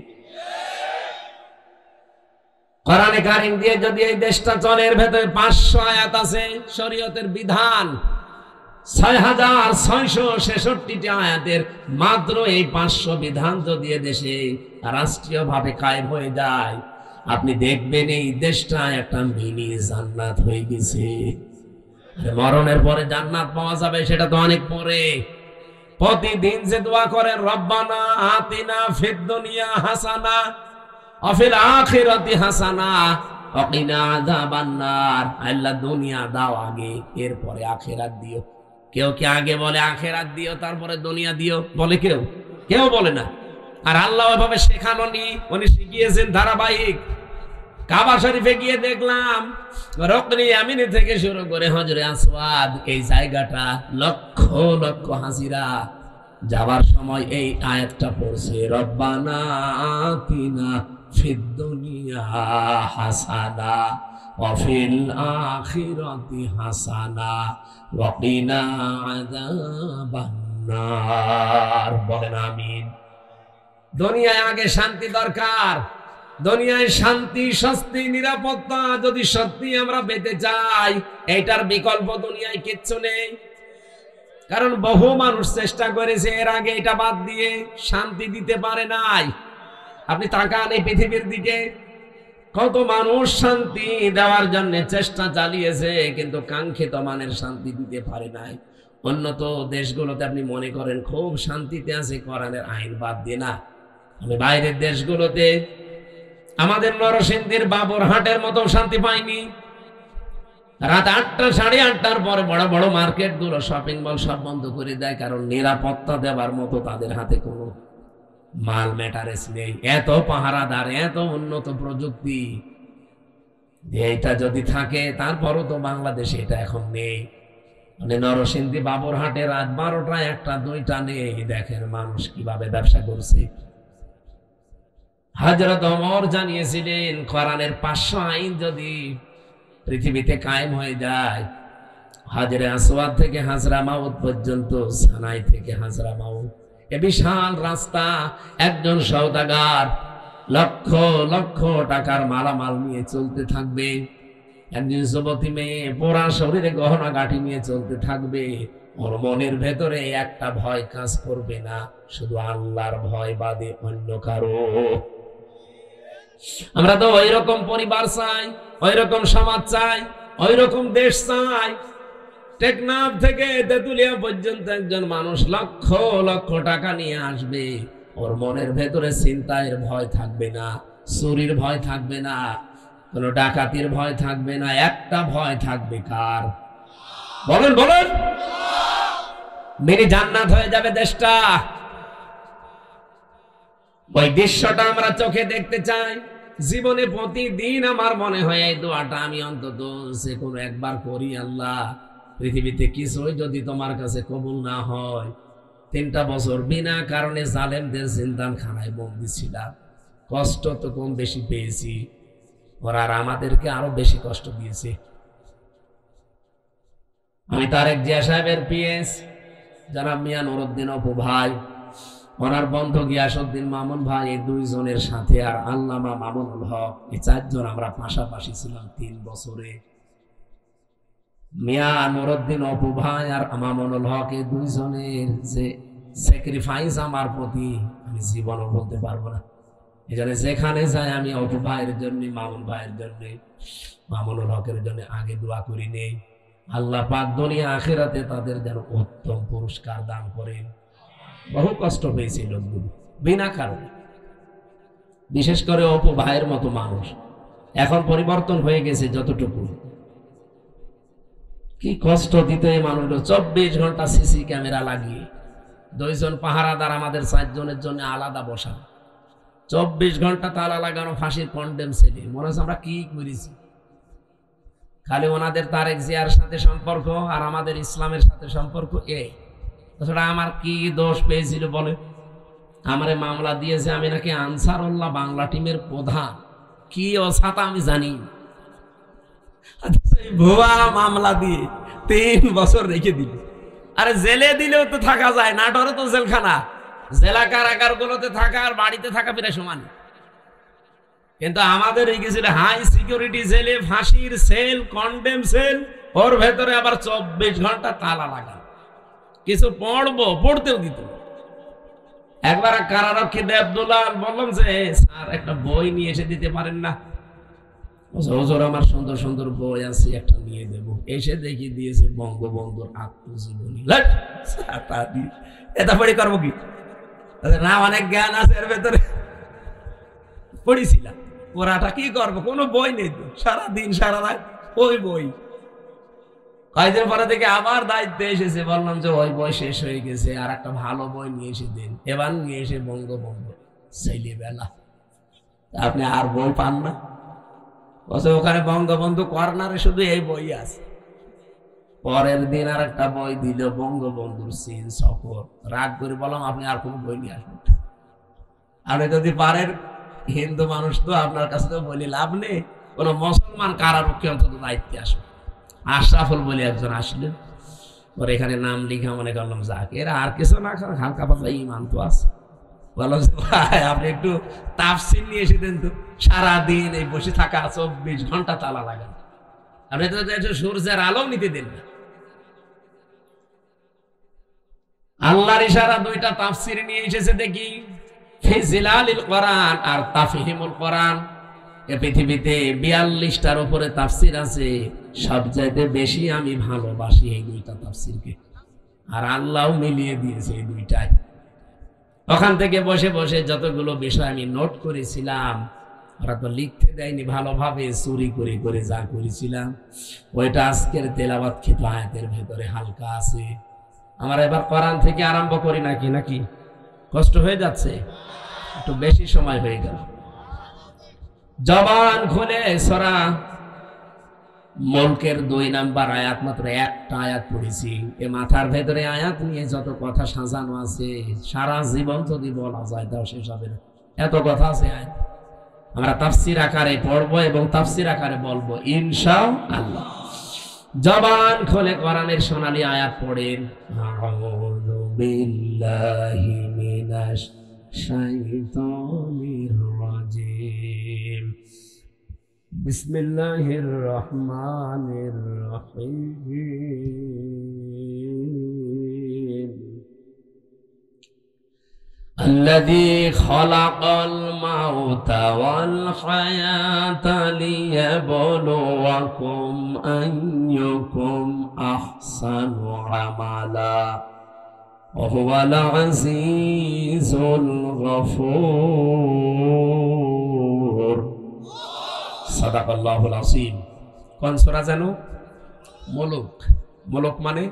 কোরআনে কারীম দিয়ে যদি এই দেশটা চলে, এর ভেতরে 500 আয়াত আছে শরীয়তের বিধান, 6,666টি আয়াতের মাত্র এই 500 বিধান যদি দেশে রাষ্ট্রীয়ভাবে কায়েম হয়ে যায়, আপনি দেখবেন এই দেশটা একটা মিনি জান্নাত হয়ে গেছে। মরণের পরে জান্নাত পাওয়া যাবে সেটা তো অনেক পরে। প্রতিদিন যে দোয়া করেন, রব্বানা আতিনা ফিদ দুনিয়া হাসানা ওয়া ফিল আখিরাতি হাসানা ওয়া কিনা আযাবান নার, আল্লাহ দুনিয়া দাও আগে, এরপরে আখিরাত দিও। কেউ কি আগে বলে আখিরাত দিও তারপরে দুনিয়া দিও? বলে কেউ? কেউ বলে না। আর আল্লাহ ওইভাবে শেখানো নি, উনি শিখিয়েছেন ধারাবাহিক। কাবা শরীফে গিয়ে দেখলাম রকনি আমিনি থেকে শুরু করে হজরে আসওয়াদ, এই জায়গাটা লক্ষ লক্ষ হাজিরা যাবার সময় এই আয়াতটা পড়ছে, রব্বানা আতিনা ফিদ দুনিয়া হাসানা ওয়া ফিল আখিরাতি হাসানা ওয়া কিনা আযাবান নার। বলেন আমিন। দুনিয়ায় আগে শান্তি দরকার। দুনিয়ায় শান্তি, স্বস্তি, নিরাপত্তা যদি সত্যি আমরা পেতে চাই, এটার বিকল্প দুনিয়ায় কিচ্ছু নেই। কারণ বহু মানুষ চেষ্টা করেছে এর আগে এটা বাদ দিয়ে, শান্তি দিতে পারে নাই। আপনি তাকান এই পৃথিবীর দিকে, কত মানুষ শান্তি দেওয়ার জন্য চেষ্টা চালিয়েছে, কিন্তু কাঙ্ক্ষিত মানের শান্তি দিতে পারে নাই। উন্নত দেশগুলোতে আপনি মনে করেন খুব শান্তিতে আছে, কোরআনের আইন বাদ দিয়ে না। আমি বাইরের দেশগুলোতে, আমাদের নরসিংদীর বাবুরহাটের মতো শান্তি পাইনি। রাত 8টা, 8:30টার পরে বড় বড় মার্কেট গুলো, শপিং মল সব বন্ধ করে দেয়, কারণ নিরাপত্তা দেওয়ার মতো তাদের হাতে কোনো মাল ম্যাটারেস নেই। এত পাহারাদার, এত উন্নত প্রযুক্তি, এইটা যদি থাকে, তারপরও তো বাংলাদেশে এটা এখন নেই। মানে নরসিংদী বাবুরহাটে রাত 12টা, 1টা, 2টা নেই। দেখেন মানুষ কিভাবে ব্যবসা করছে। হযরত ওমর জানিয়েছিলেন কোরআনের 500 আইন যদি পৃথিবীতে কায়েম হয়ে যায়, হাজরে আসওয়াদ থেকে হাজরা মাউত পর্যন্ত, সানাই থেকে হাজরা মাউত, এ বিশাল রাস্তা একজন সওদাগর লক্ষ লক্ষ টাকার মালামাল নিয়ে চলতে থাকবে। একজন যুবতী মেয়ে পোড়া শরীরে গহনা গাঁটি নিয়ে চলতে থাকবে। ওর মনের ভেতরে একটা ভয় কাজ করবে না, শুধু আল্লাহর ভয় বাদে অন্য কারো। আমরা তো ওই রকম পরিবার চাই, ওই রকম সমাজ চাই, ওই রকম দেশ চাই। টেকনাফ থেকে তেতুলিয়া পর্যন্ত একজন মানুষ লক্ষ লক্ষ টাকা নিয়ে আসবে। ওর মনের ভেতরে চিন্তার ভয় থাকবে না, চুরির ভয় থাকবে না, কোন ডাকাতির ভয় থাকবে না। একটা ভয় থাকবে, কার? বলেন বলেন। মেরি জান্নাত হয়ে যাবে দেশটা। ওই দৃশ্যটা আমরা চোখে দেখতে চাই। জীবনে প্রতিদিন আমার মনে হয় এই দোয়াটা আমি অন্তত যে কোনো একবার করি, আল্লাহ পৃথিবীতে কিছুই যদি তোমার কাছে কবুল না হয়, 3টা বছর বিনা কারণে জালেমদের জিন্দানখানায় বন্দী ছিলাম, কষ্ট তো কম বেশি পেয়েছি, ওরা আর আমাদেরকে আরো বেশি কষ্ট দিয়েছে। আমি তারেক জিয়া সাহেবের পিএস জনাব মিয়া নুরউদ্দিন অপু ভাই, ওনার বন্ধু গিয়াসউদ্দিন মামুন ভাই, এই 2 জনের সাথে আর আল্লামা মামুনুল হক, এই 4 জন আমরা পাশাপাশি ছিলাম 3 বছরে। মিয়া নুরউদ্দিন অপু ভাই আর মামুনুল হক, এই 2 জনের যে স্যাক্রিফাইস আমার প্রতি আমি জীবনও বলতে পারবো না। এই জন্য যেখানে যাই আমি অপু ভাইয়ের জন্য, মামুন ভাইয়ের জন্য, মামুনুল হকের জন্য আগে দোয়া করি নেই, আল্লাহ পাক দুনিয়া আখিরাতে তাদের যেন উত্তম পুরস্কার দান করেন। বহু কষ্ট পেয়েছি লোকগুলো বিনা কারণে, বিশেষ করে অপু ভাইয়ের মতো মানুষ। এখন পরিবর্তন হয়ে গেছে যতটুকু, কি কষ্ট দিতে মানুষগুলো। 24 ঘন্টা সিসি ক্যামেরা লাগিয়ে, 2 জন পাহারাদার আমাদের 4 জনের জন্য আলাদা বসা, 24 ঘন্টা তালা লাগানো, ফাঁসির কন্ডেম সেলে। মনে হচ্ছে আমরা কি করেছি। খালি ওনাদের তারেক জিয়ার সাথে সম্পর্ক আর আমাদের ইসলামের সাথে সম্পর্ক, তাছাড়া আমার কি দোষ পেয়েছিল বলে? আমারে মামলা দিয়েছে, আমি নাকি আনসারুল্লাহ বাংলা টিমের প্রধান, কি অসাতা আমি জানি। ভুয়া মামলা দিয়ে 3 বছর রেখে দিল। আরে জেলে দিলেও তো থাকা যায়, নাটোরে তো জেলখানা, জেলা কারাগার গুলোতে থাকা আর বাড়িতে থাকা প্রায় সমান। কিন্তু আমাদের এই গেছিল হাই সিকিউরিটি জেলে, ফাঁসির সেল, কন্ডেম সেল, ওর ভেতরে আবার 24 ঘন্টা তালা লাগা। কিছু পড়তেও দিত। একবার কারারক্ষী দেবদুলাল বললাম যে স্যার একটা বই নিয়ে এসে দিতে পারেন না? হুজুর আমার সুন্দর সুন্দর বই আছে, একটা নিয়ে দেব। এসে দেখি দিয়েছে বঙ্গবন্ধুর আত্মজীবনী। এটা পড়ি করবো কি না, অনেক জ্ঞান আছে এর ভেতরে, পড়েছিলাম। ওরাটা কি করবো, কোনো বই নেই তো, সারাদিন সারা রাত ওই বই। কয়েকদিন পরে থেকে আবার দায়িত্বে এসেছে, বললাম যে ওই বই শেষ হয়ে গেছে, আর একটা ভালো বই নিয়ে এসে দিন। এবার নিয়ে এসে বঙ্গবন্ধু ছেলেবেলা। আপনি আর বই পান না? ওখানে বঙ্গবন্ধু কর্নারে শুধু এই বই আছে। পরের দিন আর একটা বই দিল, বঙ্গবন্ধুর সিন সফর। রাগ করে বললাম আপনি আর কোনো বই নিয়ে আসবেন, আপনি যদি পারেন, হিন্দু মানুষ তো আপনার কাছে তো বলি লাভ নেই, কোন মুসলমান কারারক্ষী অন্তত দায়িত্বে আসবে। আশরাফুল বলে একজন আসলেন, ওর এখানে নাম লিখা মনে করলাম যাক, এরা আর কিছু না, হালকা পাতলা ইমান তো আছে। বললাম ভাই আপনি একটু তাফসীর নিয়ে এসে দেন তো, সারাদিন এই বসে থাকা, 24 ঘন্টা তালা লাগান, আপনি তো সূর্যের আলো নিতে দেন না। আল্লাহর ইশারা 2টা তাফসীর নিয়ে এসেছে দেখি, ফি জিলালিল কোরআন আর তাফহিমুল কোরআন। এই পৃথিবীতে 42টার উপরে তাফসীর আছে, সবচাইতে বেশি আমি ভালোবাসি এই 2টা তাফসীরকে, আর আল্লাহ মিলিয়ে দিয়েছে এই 2টায়। ওখান থেকে বসে বসে যতগুলো বিষয় আমি নোট করেছিলাম, ওরা তো লিখতে দেয়নি, ভালোভাবে চুরি করে করে যা করেছিলাম ওইটা আজকের তেলাওয়াত খেত আয়াতের ভেতরে হালকা আছে। আমরা এবার কোরআন থেকে আরম্ভ করি নাকি নাকি কষ্ট হয়ে যাচ্ছে, একটু বেশি সময় হয়ে গেল। জবান খুলে সূরা মুলকের 2 নাম্বার আয়াত, মাত্র একটা আয়াত পড়েছি। এ মাথার ভেতরে আয়াত নিয়ে যত কথা সাজানো আছে, সারা জীবন যদি বলা যায় তাও শেষ হবে না। এত কথা আছে আয়াত। আমরা তাফসীর আকারে পড়বো এবং তাফসীর আকারে বলবো ইনশাআল্লাহ। জবান খুলে কোরআনের সোনালী আয়াত পড়েন। আউযু বিল্লাহি মিনাশ শাইতানির রাজিম। বিসমিল্লাহির রহমানির রহিম। الذي خلق الموت والحياة ليبلوكم أيكم أحسن عملا وهو العزيز الغفور صدق الله العظيم। কোন সূরা জানো? মুলুক। মুলুক মানে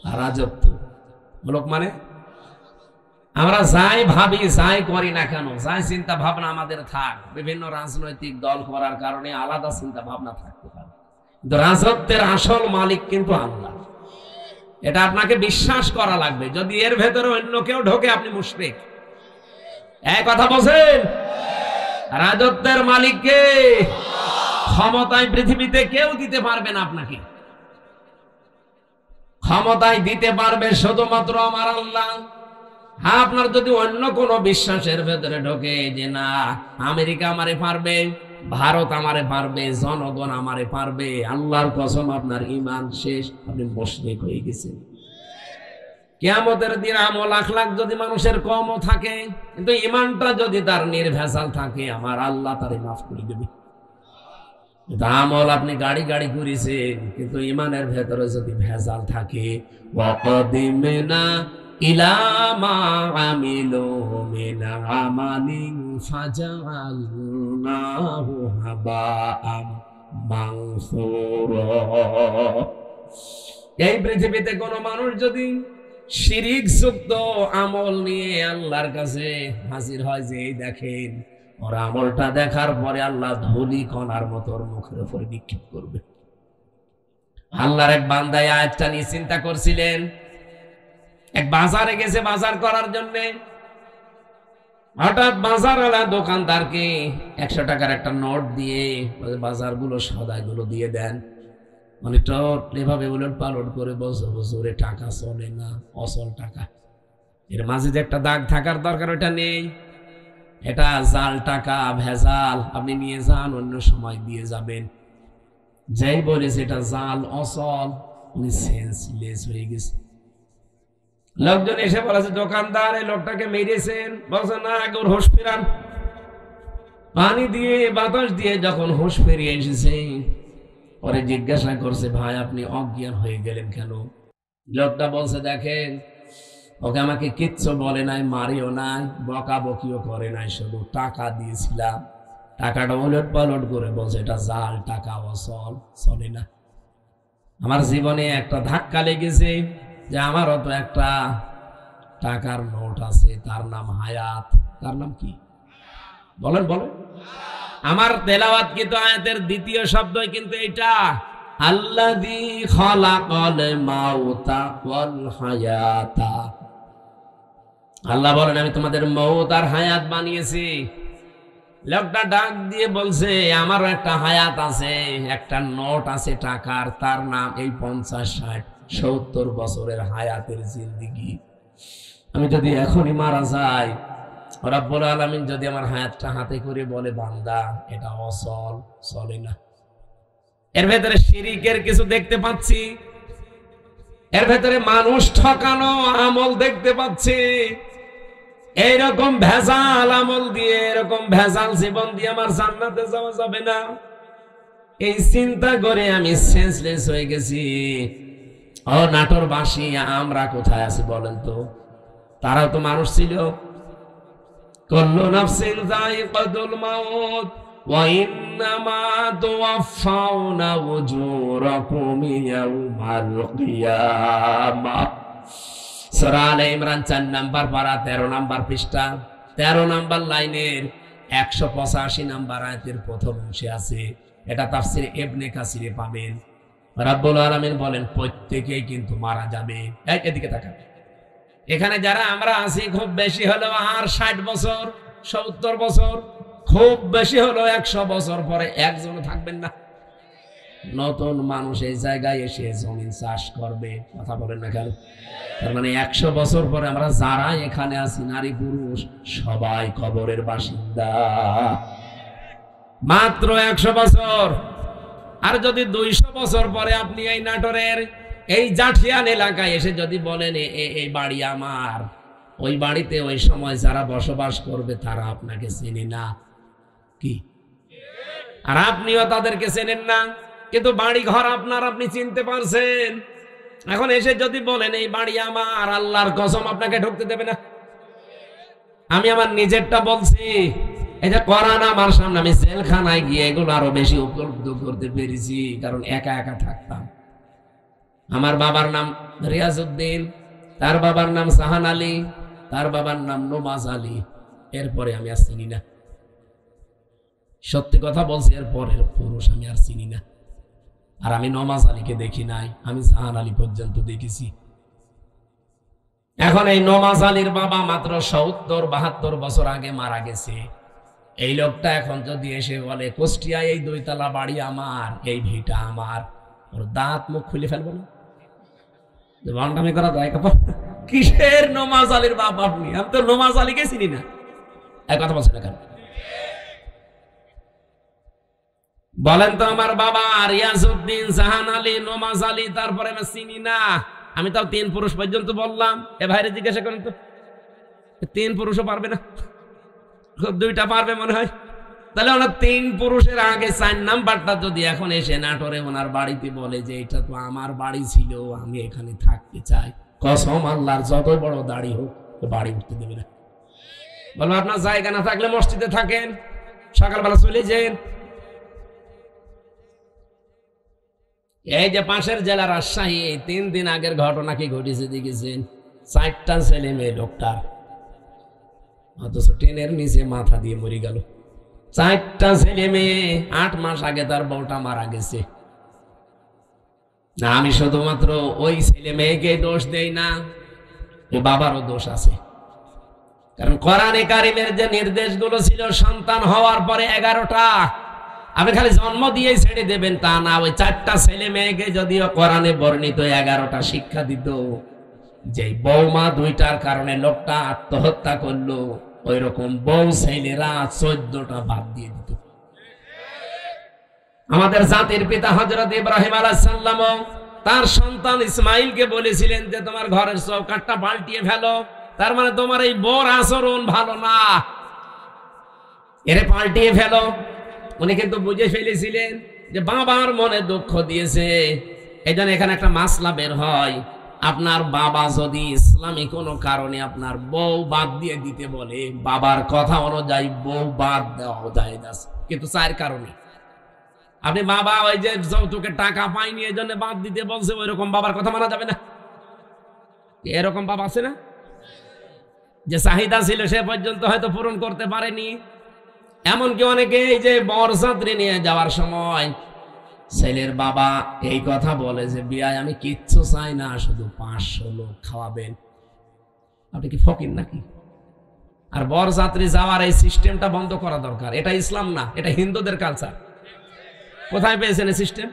রাজত্ব। মুলুক মানে আমরা যাই ভাবি যাই করি না কেন, যাই চিন্তা ভাবনা আমাদের থাক, বিভিন্ন রাজনৈতিক দল করার কারণে আলাদা চিন্তা ভাবনা থাকতে পারে, কিন্তু রাজত্বের আসল মালিক কিন্তু আল্লাহ। এটা আপনাকে বিশ্বাস করা লাগবে। যদি এর ভেতরে অন্য কেউ ঢোকে আপনি মুশরিক। এই কথা বলেন। রাজত্বের মালিককে ক্ষমতায় পৃথিবীতে কেউ দিতে পারবে না আপনাকে। ক্ষমতায় দিতে পারবে শুধুমাত্র আমার আল্লাহ। আপনার যদি অন্য কোনো বিশ্বাসের ভেতরে ঢোকে যে না আমেরিকা আমারে পারবে, ভারত আমারে পারবে, জনগণ আমারে পারবে, আল্লাহর কসম আপনার ঈমান শেষ, আপনি মুশরিক হয়ে গেছেন। কিয়ামতের দিন আমল আখলাক যদি মানুষের কমও থাকে, কিন্তু ঈমানটা যদি তার নির্ভেজাল থাকে, আমার আল্লাহ তারে মাফ করে দেবে। আমল আপনি গাড়ি গাড়ি করেছেন, কিন্তু ঈমানের ভেতরে যদি ভেজাল থাকে, ওয়াকাদিমনা ইলা মা আমিলু মিন আমালিন ফাজআলনাহু হাবাআম মানসুরা। এই পৃথিবীতে কোন মানুষ যদি শিরিক যুক্ত আমল নিয়ে আল্লাহর কাছে হাজির হয়, যে এই দেখেন ওর আমলটা দেখার পরে আল্লাহ ধুলি কণার মতো ওর মুখের উপরে নিক্ষেপ করবে। আল্লাহর এক বান্দা আয়াতটা নিয়ে চিন্তা করছিলেন। এক বাজারে গেছে বাজার করার জন্য, হঠাৎ বাজারওয়ালা দোকানদারকে 100 টাকার একটা নোট দিয়ে বাজারগুলো সদাইগুলো দিয়ে দেন। মানে এভাবে উলট পালট করে বছর বছরে টাকা চলে না, অচল টাকা। এর মাঝে যে একটা দাগ থাকার দরকার ওটা নেই, এটা জাল টাকা, ভেজাল। আপনি নিয়ে যান, অন্য সময় দিয়ে যাবেন। যেই বলেছে এটা জাল অচল, উনি সেন্সলেস হয়ে গেছে। লোকজন এসে বলেছে দোকানদার এই লোকটাকে মেরেছেন, বলছে না আগে ওর হুঁশ ফেরান। পানি দিয়ে বাতাস দিয়ে যখন হুঁশ ফিরিয়ে এসেছে, পরে জিজ্ঞাসা করছে ভাই আপনি অজ্ঞান হয়ে গেলেন কেন? লোকটা বলছে দেখেন ওকে আমাকে কিচ্ছু বলে নাই, মারিও নাই, বকাবকিও করে নাই, শুধু টাকা দিয়েছিলাম। টাকাটা উলট পালট করে বলছে এটা জাল টাকা, অচল, চলে না। আমার জীবনে একটা ধাক্কা লেগেছে যে আমারও তো একটা টাকার নোট আছে, তার নাম হায়াত। তার নাম কি বলেন বলেন? আমার তেলাওয়াত কিন্তু আয়াতের দ্বিতীয় শব্দই কিন্তু এটা, আল্লাযী খালাকাল মাউতা ওয়াল হায়াতা। আল্লাহ বলেন আমি তোমাদের মউত আর হায়াত বানিয়েছি। লোকটা ডাক দিয়ে বলছে আমারও একটা হায়াত আছে, একটা নোট আছে টাকার, তার নাম এই 50, 60, 70 বছরের হায়াতের জিন্দেগি। আমি যদি এখনই মারা যাই, রব্বুল আলামিন যদি আমার হায়াতটা হাতে করে বলে বান্দা এটা অচল, চলে না। এর ভেতরে শিরিকের কিছু দেখতে পাচ্ছি, এর ভেতরে মানুষ ঠকানো আমল দেখতে পাচ্ছি। এইরকম ভেজাল আমল দিয়ে, এরকম ভেজাল জীবন দিয়ে আমার জান্নাতে যাওয়া যাবে না। এই চিন্তা করে আমি সেন্সলেস হয়ে গেছি। ও নাটোরবাসী, আমরা কোথায় আছি বলেন তো? তারাও তো মানুষ ছিল। কুল্লু নাফসিন যায়িকাতুল মাউত ওয়া ইন্নামা তুওয়াফাউনা উজুরাকুম ইয়াউমাল কিয়ামাহ। সূরা আলে ইমরান 4 নাম্বার পারা 13 নাম্বার পৃষ্ঠা 13 নাম্বার লাইনের 185 নাম্বার আয়াতের প্রথম অংশে আছে। এটা তাফসীর ইবনে কাসিরে পাবেন। রব্বুল আলামিন বলেন প্রত্যেকেই কিন্তু মারা যাবে। এদিকে তাকান। এখানে যারা আমরা আছি খুব বেশি হলেও আর 60 বছর, 70 বছর, খুব বেশি হলো 100 বছর পরে একজনও থাকবেন না। নতুন মানুষ এই জায়গায় এসে জমিন চাষ করবে, কথা বলেন না কেন? তার মানে 100 বছর পরে আমরা যারা এখানে আছি, নারী পুরুষ সবাই কবরের বাসিন্দা। মাত্র 100 বছর। আর যদি 200 বছর পরে আপনি এই নাটোরের এই জাঠিয়ান এলাকায় এসে যদি বলেন এই বাড়ি আমার, ওই বাড়িতে ওই সময় যারা বসবাস করবে তারা আপনাকে চেনে না, কি? আর আপনিও তাদেরকে চেনেন না, কিন্তু বাড়ি ঘর আপনার, আপনি চিনতে পারছেন। এখন এসে যদি বলেন এই বাড়ি আমার, আল্লাহর কসম আপনাকে ঢুকতে দেবে না। আমি আমার নিজেরটা বলছি, এই যে কোরআন আমার সামনে, আমি জেলখানায় গিয়ে এগুলো আরো বেশি উপলব্ধ করতে পেরেছি, কারণ একা একা থাকতাম। আমার বাবার নাম রিয়াজউদ্দিন, তার বাবার নাম সাহান আলী, তার বাবার নাম নমাজ আলী। এরপরে আমি আর চিনি না, সত্যি কথা বলছি, এরপরে পুরুষ আমি আর চিনি না। আর আমি নমাজ আলীকে দেখি নাই, আমি সাহান আলী পর্যন্ত দেখেছি। এখন এই নমাজ আলীর বাবা মাত্র 70-72 বছর আগে মারা গেছে। এই লোকটা এখন যদি এসে বলে কুষ্টিয়ায় এই 2 তলা বাড়ি আমার, এই ভিটা আমার, ওর দাঁত মুখ খুলে ফেলবো না? ভান্ডামি করা যায়? কিসের নমাজ আলীর বাপ আপনি? আমি তো নমাজ আলীকে চিনি না। এক কথা বলছেন না কেন? বলেন তো, আমার বাবা রিয়াজউদ্দিন, জাহান আলী, নমাজ আলী, তারপরে আমি চিনি না। আমি তাও 3 পুরুষ পর্যন্ত বললাম। এ ভাইরে জিজ্ঞাসা করেন তো, 3 পুরুষও পারবে না? 2টা পারবে মনে হয়। তাহলে ওনার 3 পুরুষের আগে 4 নাম্বারটা যদি এখন এসে নাটোরে ওনার বাড়িতে বলে যে এটা তো আমার বাড়ি ছিল, আমি এখানে থাকতে চাই, কসম আল্লাহর যত বড় দাড়ি হোক বাড়ি উঠতে দেবে না। বলবো আপনার জায়গা না থাকলে মসজিদে থাকেন, সকালবেলা চলে যান। এই যে পাশের জেলা রাজশাহী, 3 দিন আগের ঘটনা কি ঘটেছে দেখেছেন? 4টা ছেলে মেয়ে লোকটার, অথচ ট্রেনের নিচে মাথা দিয়ে মরে গেল। 4টা ছেলে মেয়ে, 8 মাস আগে তার বউটা মারা গেছে। না, আমি শুধুমাত্র ওই ছেলে মেয়েকে দোষ দেই না, ও বাবারও দোষ আছে। কারণ কোরআনে কারিমের যে নির্দেশগুলো ছিল সন্তান হওয়ার পরে 11টা, আপনি খালি জন্ম দিয়ে ছেড়ে দেবেন তা না। ওই 4টা ছেলে মেয়েকে যদিও কোরআনে বর্ণিত 11টা শিক্ষা দিত, যে বৌমা 2টার কারণে লোকটা আত্মহত্যা করলো, ওই রকম বউ ছেলেরা 14টা বাদ দিয়ে দিত। আমাদের জাতির পিতা হযরত ইব্রাহিম আলাইহিস সালাম তার সন্তান ইসমাইলকে বলেছিলেন যে তোমার ঘরের চৌকাঠটা পাল্টিয়ে ফেলো, তার মানে তোমার এই বউর আচরণ ভালো না, এরে পাল্টিয়ে ফেলো। উনি কিন্তু বুঝে ফেলেছিলেন যে বাবার মনে দুঃখ দিয়েছে। এই জন্য এখানে একটা মাসলা বের হয়, আপনার বাবা যদি ইসলামী কোনো কারণে আপনার বউ বাদ দিয়ে দিতে বলে, বাবার কথা অনুযায়ী বউ বাদ দেওয়া যায়, কিন্তু 4 কারণে। আপনি বাবা ওই যে যৌতুকের টাকা পাইনি এই জন্য বাদ দিতে বলছে, ওই রকম বাবার কথা মানা যাবে না। এরকম বাবা আছে না, যে চাহিদা ছিল সে পর্যন্ত হয়তো পূরণ করতে পারেনি। এমনকি অনেকে এই যে বরযাত্রী নিয়ে যাওয়ার সময় ছেলের বাবা এই কথা বলে যে বিয়ায় আমি কিচ্ছু চাই না, শুধু 500 লোক খাওয়াবেন। আপনি কি ফকির নাকি? আর বরযাত্রী যাওয়ার এই সিস্টেমটা বন্ধ করা দরকার। এটা ইসলাম না, এটা হিন্দুদের কালচার। কোথায় পেয়েছেন এই সিস্টেম?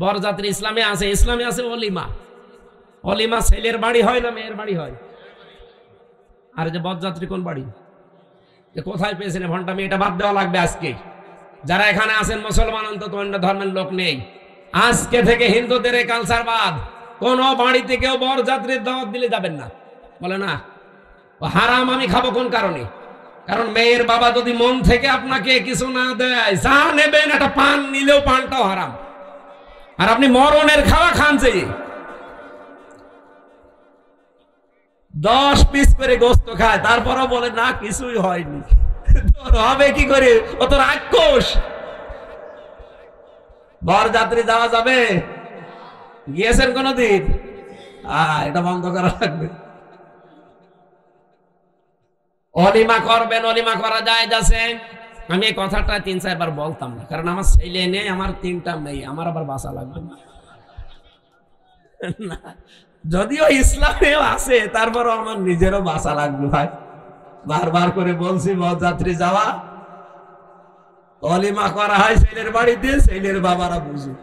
বরযাত্রী ইসলামে আছে, ইসলামে আছে অলিমা। অলিমা ছেলের বাড়ি হয় না মেয়ের বাড়ি হয়? আর যে বরযাত্রী কোন বাড়ি? কোথায় পেয়েছেন ভণ্ডামি? এটা বাদ দেওয়া লাগবে আজকে। যারা এখানে আছেন মুসলমান, অন্তত অন্য ধর্মের লোক নেই, আজকে থেকে হিন্দুদের এই কালচার বাদ। কোন বাড়িতে কেউ বরযাত্রীর দাওয়াত দিলে যাবেন না। বলে না ও হারাম, আমি খাবো কোন কারণে? কারণ মেয়ের বাবা যদি মন থেকে আপনাকে কিছু না দেয়, যা নেবেন একটা পান নিলেও পানটাও হারাম। আর আপনি মরণের খাওয়া খান, যে 10 পিস করে গোস্ত খায়, তারপরও বলে না কিছুই হয়নি। হবে কি করে? ও তো রাক্ষস। বরযাত্রী যাওয়া যাবে? গিয়েছেন কোনদিন? এটা বন্ধ করা লাগবে। অলিমা করবেন, অলিমা করা যায় যাচ্ছে। আমি এই কথাটা 3-4 বার বলতাম না, কারণ আমার ছেলে নেই, আমার 3টা মেয়ে, আমার আবার বাঁচা লাগবে না। যদিও ইসলামেও আছে, তারপরও আমার নিজেরও বাঁচা লাগবে ভাই। বারবার করে বলছি বরযাত্রী যাওয়া, অলিমা করা হয় ছেলের বাড়িতে, ছেলের বাবারা বুঝুক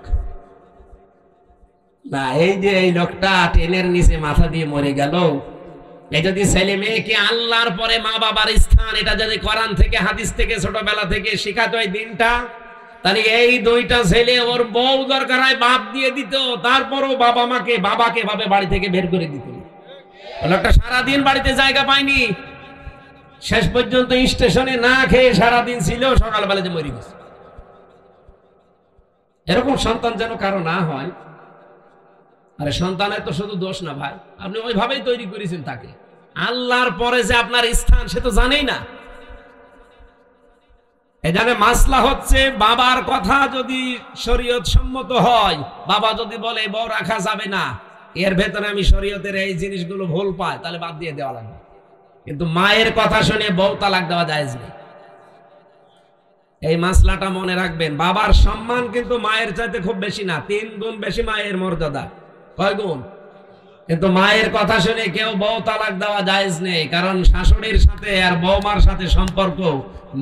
না। এই যে এই লোকটা ট্রেনের নিচে মাথা দিয়ে মরে গেল, এই যদি ছেলে মেয়েকে আল্লাহর পরে মা বাবার স্থান, এটা যদি কোরআন থেকে হাদিস থেকে ছোটবেলা থেকে শেখাতো এই দিনটা, তাহলে এই দুইটা ছেলে ওর বউ দরকার হয় বাপ দিয়ে দিত, তারপরও বাবাকে ভাবে বাড়ি থেকে বের করে দিত। লোকটা সারাদিন বাড়িতে জায়গা পায়নি, শেষ পর্যন্ত স্টেশনে না খেয়ে সারাদিন ছিল, সকালবেলা যে মরে গেছে। এরকম সন্তান যেন কারো না হয়। আরে সন্তানের তো শুধু দোষ না ভাই, আপনি ওইভাবেই তৈরি করেছেন তাকে। আল্লাহর পরে যে আপনার স্থান সে তো জানেই না। এখানে মাসলা হচ্ছে বাবার কথা যদি শরীয়ত সম্মত হয়, বাবা যদি বলে বউ রাখা যাবে না, এর ভেতরে আমি শরীয়তের এই জিনিসগুলো ভুল পাই, তাহলে বাদ দিয়ে দেওয়া লাগবে। কিন্তু মায়ের কথা শুনে বউ তালাক দেওয়া জায়েজ নেই। এই মাসলাটা মনে রাখবেন। বাবার সম্মান কিন্তু মায়ের চাইতে খুব বেশি না, 3 গুণ বেশি মায়ের মর্যাদা। কয় গুণ? কিন্তু মায়ের কথা শুনে কেউ বউ তালাক দেওয়া জায়েজ নেই, কারণ শাশুড়ির সাথে আর বৌমার সাথে সম্পর্ক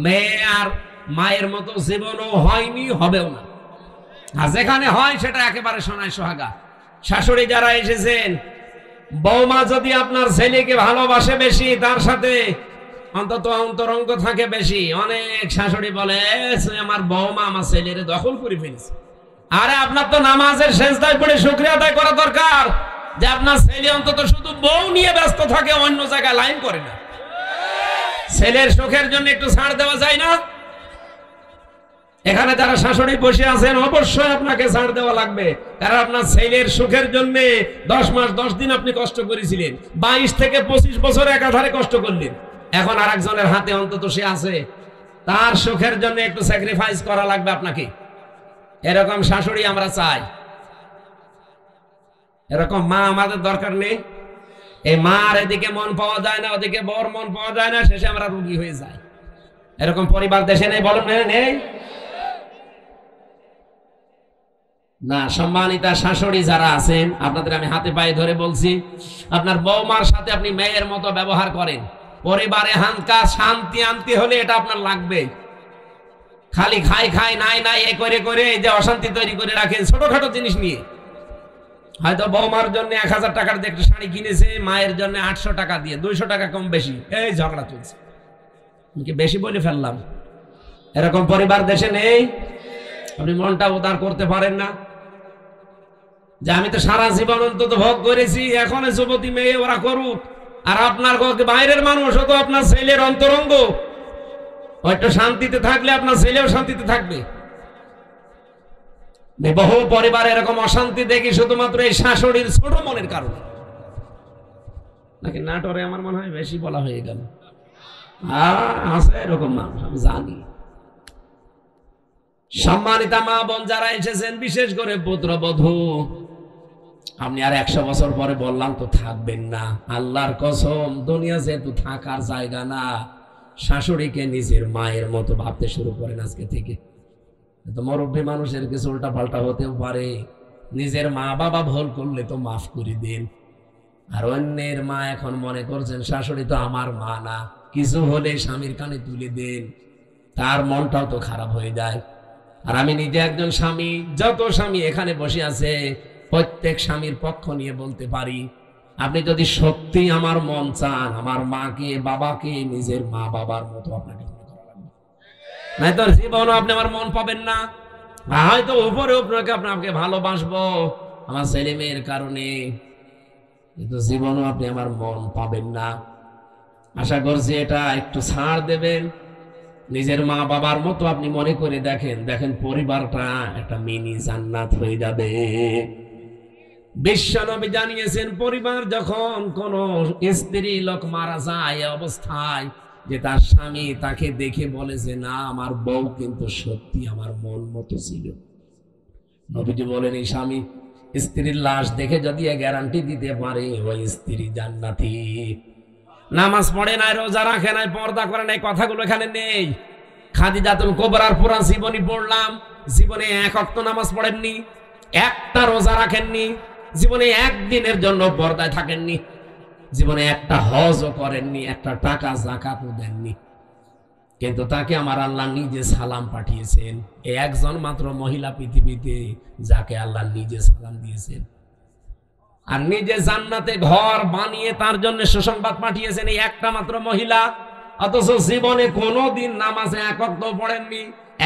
মেয়ে আর মায়ের মতো জীবনও হয়নি, হবেও না। আর যেখানে হয় সেটা একেবারে সোনায় সোহাগা। শাশুড়ি যারা এসেছেন, বৌমা যদি আপনার ছেলেকে ভালোবাসে বেশি, তার সাথে অন্তত অন্তরঙ্গ থাকে বেশি। অনেক শাশুড়ি বলে আমার বৌমা আমার ছেলের দখল করে ফেলেছে। আরে আপনার তো নামাজের সেজদায় পড়ে শুকরিয়া আদায় করা দরকার যে আপনার ছেলে অন্তত শুধু বউ নিয়ে ব্যস্ত থাকে, অন্য জায়গায় লাইন করে না। ছেলের সুখের জন্য একটু ছাড় দেওয়া যায় না? এখানে যারা শাশুড়ি বসে আছেন, অবশ্যই আপনাকে ছাড় দেওয়া লাগবে, কারণ আপনার ছেলের সুখের জন্য 10 মাস 10 দিন আপনি কষ্ট করেছিলেন, 22 থেকে 25 বছর একাধারে কষ্ট করলেন। এখন আরেকজনের হাতে অন্তত সে আছে, তার সুখের জন্য একটু স্যাক্রিফাইস করা লাগবে আপনাকে। এরকম শাশুড়ি আমরা চাই। এরকম মা আমাদের দরকার নেই। এই মার এদিকে মন পাওয়া যায় না, ওদিকে বর মন পাওয়া যায় না, শেষে আমরা রোগী হয়ে যাই। এরকম পরিবার দেশে নেই, বলেন নেই না? সম্মানিতা শাশুড়ি যারা আছেন, আপনাদের আমি হাতে পায়ে ধরে বলছি, আপনার বৌমার সাথে আপনি মেয়ের মতো ব্যবহার করেন। পরিবারে হানকা শান্তি আনতে হলে এটা আপনার লাগবে। খালি খাই নাই এ করে করে এই যে অশান্তি তৈরি করে রাখেন ছোটখাটো জিনিস নিয়ে। হয়তো বৌমার জন্য 1000 টাকার দিয়ে একটা শাড়ি কিনেছে, মায়ের জন্য 800 টাকা দিয়ে, 200 টাকা কম বেশি, এই ঝগড়া চলছে। বেশি বলে ফেললাম। এরকম পরিবার দেশে নেই? আপনি মনটা উদার করতে পারেন না যে আমি তো সারা জীবন অন্তত ভোগ করেছি, এখন যুবতী মেয়ে ওরা করুক। আর আপনার বাইরের মানুষ, ও তো আপনার ছেলের অন্তরঙ্গ, হয়তো শান্তিতে থাকলে আপনার ছেলেও শান্তিতে থাকবে। বহু পরিবার এরকম অশান্তি দেখি শুধুমাত্র এই শাশুড়ির ছোট মনের কারণে। নাকি নাটোরে আমার মনে হয় বেশি বলা হয়ে গেল। আছে এরকম মানুষ, আমি জানি। সম্মানিতা মা বোন যারা এসেছেন, বিশেষ করে পুত্রবধূ, আপনি আর 100 বছর পরে বললাম তো থাকবেন না। আল্লাহর কসম, দুনিয়া যেহেতু থাকার জায়গা না, শাশুড়িকে নিজের মায়ের মতো ভাবতে শুরু করেন আজকে থেকে। তো মুরব্বী মানুষের কিছু উল্টা পাল্টা হতেও পারে, নিজের মা বাবা ভুল করলে তো মাফ করে দিন। আর অন্যের মা এখন মনে করছেন শাশুড়ি তো আমার মা না, কিছু হলে স্বামীর কানে তুলে দেন, তার মনটাও তো খারাপ হয়ে যায়। আর আমি নিজে একজন স্বামী, যত স্বামী এখানে বসে আছে প্রত্যেক স্বামীর পক্ষ নিয়ে বলতে পারি, আপনি যদি সত্যি আমার মন চান, আমার মাকে বাবাকে নিজের মা বাবার মতো আপনাকে মনে করা লাগবে, নাই তো জীবনও আপনি আমার মন পাবেন না। হয়তো উপরে আপনাকে ভালোবাসবো আমার ছেলে মেয়ের কারণে, কিন্তু জীবনও আপনি আমার মন পাবেন না। আশা করছি এটা একটু ছাড় দেবেন, নিজের মা বাবার মতো আপনি মনে করে দেখেন, দেখেন পরিবারটা একটা মিনি জান্নাত হয়ে যাবে। বিশ্বনবী জানিয়েছেন, পরিবার যখন কোন স্ত্রী লোক মারা যায় অবস্থায়, যে তার স্বামী তাকে দেখে বলে যে না, আমার বউ কিন্তু সত্যি আমার মন মতো ছিল। নবীজি বলেন, এই স্বামী স্ত্রীর লাশ দেখে যদি গ্যারান্টি দিতে পারে, ওই স্ত্রী জান্নাতি। নামাজ পড়ে নাই, রোজা রাখে নাই, পর্দা করে নাই, কথাগুলো এখানে নেই। খাদিজাতুল কুবরার পুরা জীবনী পড়লাম, জীবনে 1 ওয়াক্ত নামাজ পড়েননি, একটা রোজা রাখেননি, জীবনে একদিনের জন্য পর্দায় থাকেননি। জীবনে একটা হজও করেননি, একটা টাকা যাকাতও দেননি, কিন্তু তাকে আমার আল্লাহ নিজে সালাম পাঠিয়েছেন। এই একজন মাত্র মহিলা পৃথিবীতে যাকে আল্লাহ নিজে সালাম দিয়েছেন, আর নিজে জান্নাতে ঘর বানিয়ে তার জন্য সুসংবাদ পাঠিয়েছেন এই একটা মাত্র মহিলা। অথচ জীবনে কোনোদিন নামাজে এক ওয়াক্ত পড়েননি,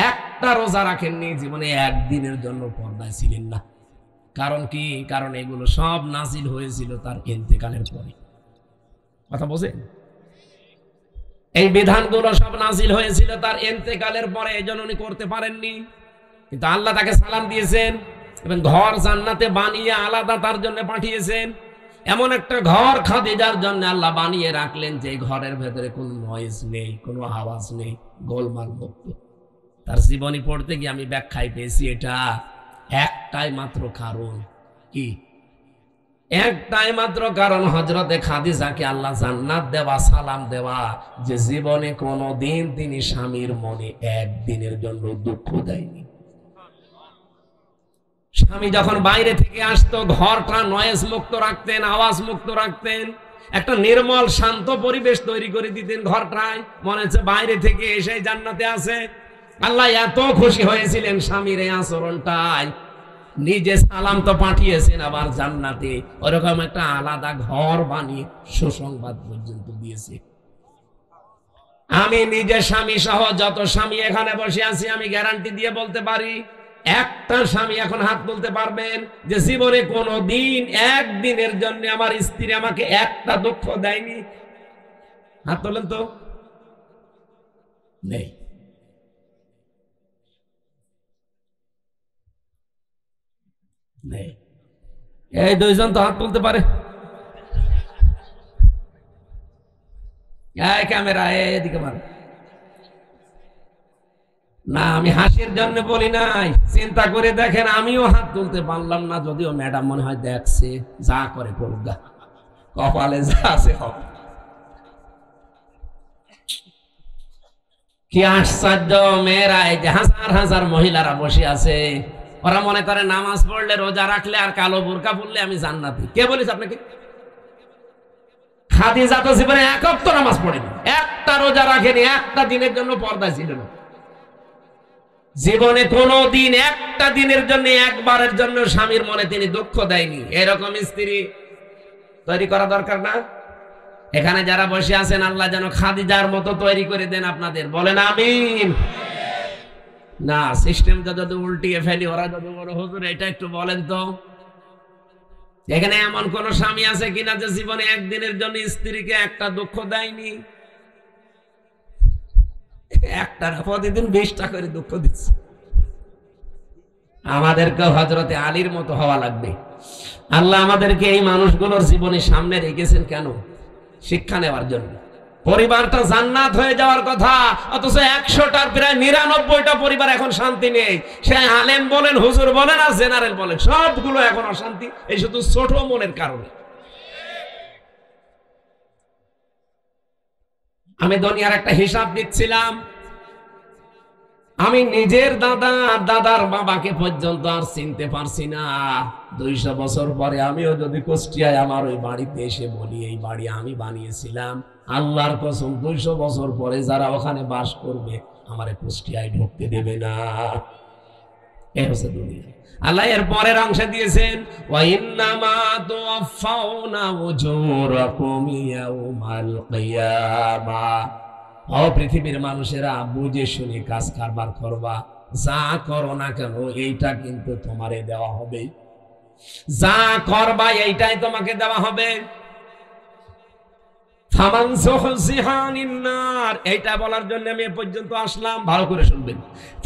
একটা রোজা রাখেননি, জীবনে একদিনের জন্য পর্দায় ছিলেন না। কারণ কি? কারণ এগুলো সব নাজিল হয়েছিল তার ইন্তেকালের পরে। কথা বোঝেন? এই বিধানগুলো সব নাজিল হয়েছিল তার ইন্তেকালের পরে, এজন্য উনি করতে পারেননি। কিন্তু আল্লাহ তাকে সালাম দিয়েছেন এবং ঘর জান্নাতে বানিয়ে আলাদা তার জন্য পাঠিয়েছেন। এমন একটা ঘর খাদিজার জন্য আল্লাহ বানিয়ে রাখলেন যে ঘরের ভেতরে কোনো নয়েজ নেই, কোনো আওয়াজ নেই, গোলমাল মুক্ত। তার জীবনী পড়তে গিয়ে আমি ব্যাখ্যায় পেয়েছি এটা একটাই মাত্র কারণ। কি? একটাই মাত্র কারণ, হযরতে খাদিজাকে আল্লাহ জান্নাত দেওয়া, সালাম দেওয়া, যে জীবনে কোনোদিন তিনি স্বামীর মনে একদিনের জন্য দুঃখ দেয়নি। স্বামী যখন বাইরে থেকে আসতো ঘরটা নয়েজ মুক্ত রাখতেন, আওয়াজ মুক্ত রাখতেন, একটা নির্মল শান্ত পরিবেশ তৈরি করে দিতেন ঘরটায়, মনে হচ্ছে বাইরে থেকে এসে জান্নাতে আছে। আল্লাহ এত খুশি হয়েছিলেন স্বামীর এই আচরণটায়, নিজে সালাম তো পাঠিয়েছেন, আবার জান্নাতে ওরকম একটা আলাদা ঘর বানিয়ে সুসংবাদ পর্যন্ত দিয়েছে। আমি নিজে স্বামী সহ যত স্বামী এখানে বসে আছি, আমি গ্যারান্টি দিয়ে বলতে পারি, একটা স্বামী এখন হাত তুলতে পারবেন যে জীবনে কোনো দিন একদিনের জন্য আমার স্ত্রী আমাকে একটা দুঃখ দেয়নি? হাত তোলেন তো। নেই। নেই। এই দুইজন তো হাত তুলতে পারে। ক্যামেরা এদিকে মার না, আমি হাসির জন্য বলি নাই, চিন্তা করে দেখেন আমিও হাত তুলতে পারলাম না, যদিও ম্যাডাম মনে হয় দেখছে, যা করে করুক, কপালে যা আছে হবে। কি আশ্চর্য মেয়েরা, এই যে হাজার হাজার মহিলারা বসে আছে, ওরা মনে করে নামাজ পড়লে, রোজা রাখলে আর কালো বোরকা পড়লে আমি জান্নাতি। কে বলিস আপনাকে? খাদিজা তো জীবনে এক ওয়াক্ত নামাজ পড়েনি, একটা রোজা রাখেনি, একটা দিনের জন্য পর্দা ছিল না। জীবনে কোনো দিন একটা দিনের জন্য, একবারের জন্য স্বামীর মনে তিনি দুঃখ দেয়নি। এরকম স্ত্রী তৈরি করা দরকার না? এখানে যারা বসে আছেন আল্লাহ যেন খাদিজার মতো তৈরি করে দেন আপনাদের, বলেন আমিন। না, সিস্টেমটা যদি উল্টিয়ে ফেলি, ওরা যদি বড় হুজুর এটা একটু বলেন তো, এখানে এমন কোন স্বামী আছে কিনা যে জীবনে একদিনের জন্য স্ত্রীকে একটা দুঃখ দেয়নি? একটা প্রতিদিন 20টা করে দুঃখ দিচ্ছে। আমাদেরকে হযরতে আলীর মতো হওয়া লাগবে। আল্লাহ আমাদেরকে এই মানুষগুলোর জীবনে সামনে রেখেছেন কেন? শিক্ষা নেওয়ার জন্য। পরিবারটা জান্নাত হয়ে যাওয়ার কথা, অথচ 100টার প্রায় 99টা পরিবার এখন শান্তি নেই। সে আলেম বলেন, হুজুর বলেন, আর জেনারেল বলেন, সবগুলো এখন অশান্তি, এই শুধু ছোট মনের কারণে। আমি দুনিয়ার একটা হিসাব দিচ্ছিলাম, আমি নিজের দাদা দাদার বাবাকে পর্যন্ত আর চিনতে পারছি না। 200 বছর পরে আমিও যদি কুষ্টিয়ায় আমার ওই বাড়িতে এসে বলি এই বাড়ি আমি বানিয়েছিলাম, আল্লাহর কসম 200 বছর পরে যারা ওখানে বাস করবে আমারে কুষ্টিয়ায় ঢুকতে দেবে না। এই হচ্ছে দুনিয়া। আল্লাহ এর পরের অংশে দিয়েছেন, ওয়া ইন্নামা তুওয়াফাউনা উজুরাকুম ইয়াউমাল কিয়ামাহ। ও পৃথিবীর মানুষেরা, বুঝে শুনে কাজ কারবার করবা, যা করো না কেন এইটা কিন্তু তোমারে দেওয়া হবে, যা করবা এইটাই তোমাকে দেওয়া হবে। ফামান যুহজিহা আনিন নার, এইটা বলার জন্য আমি এ পর্যন্ত আসলাম, ভালো করে শুনবেন।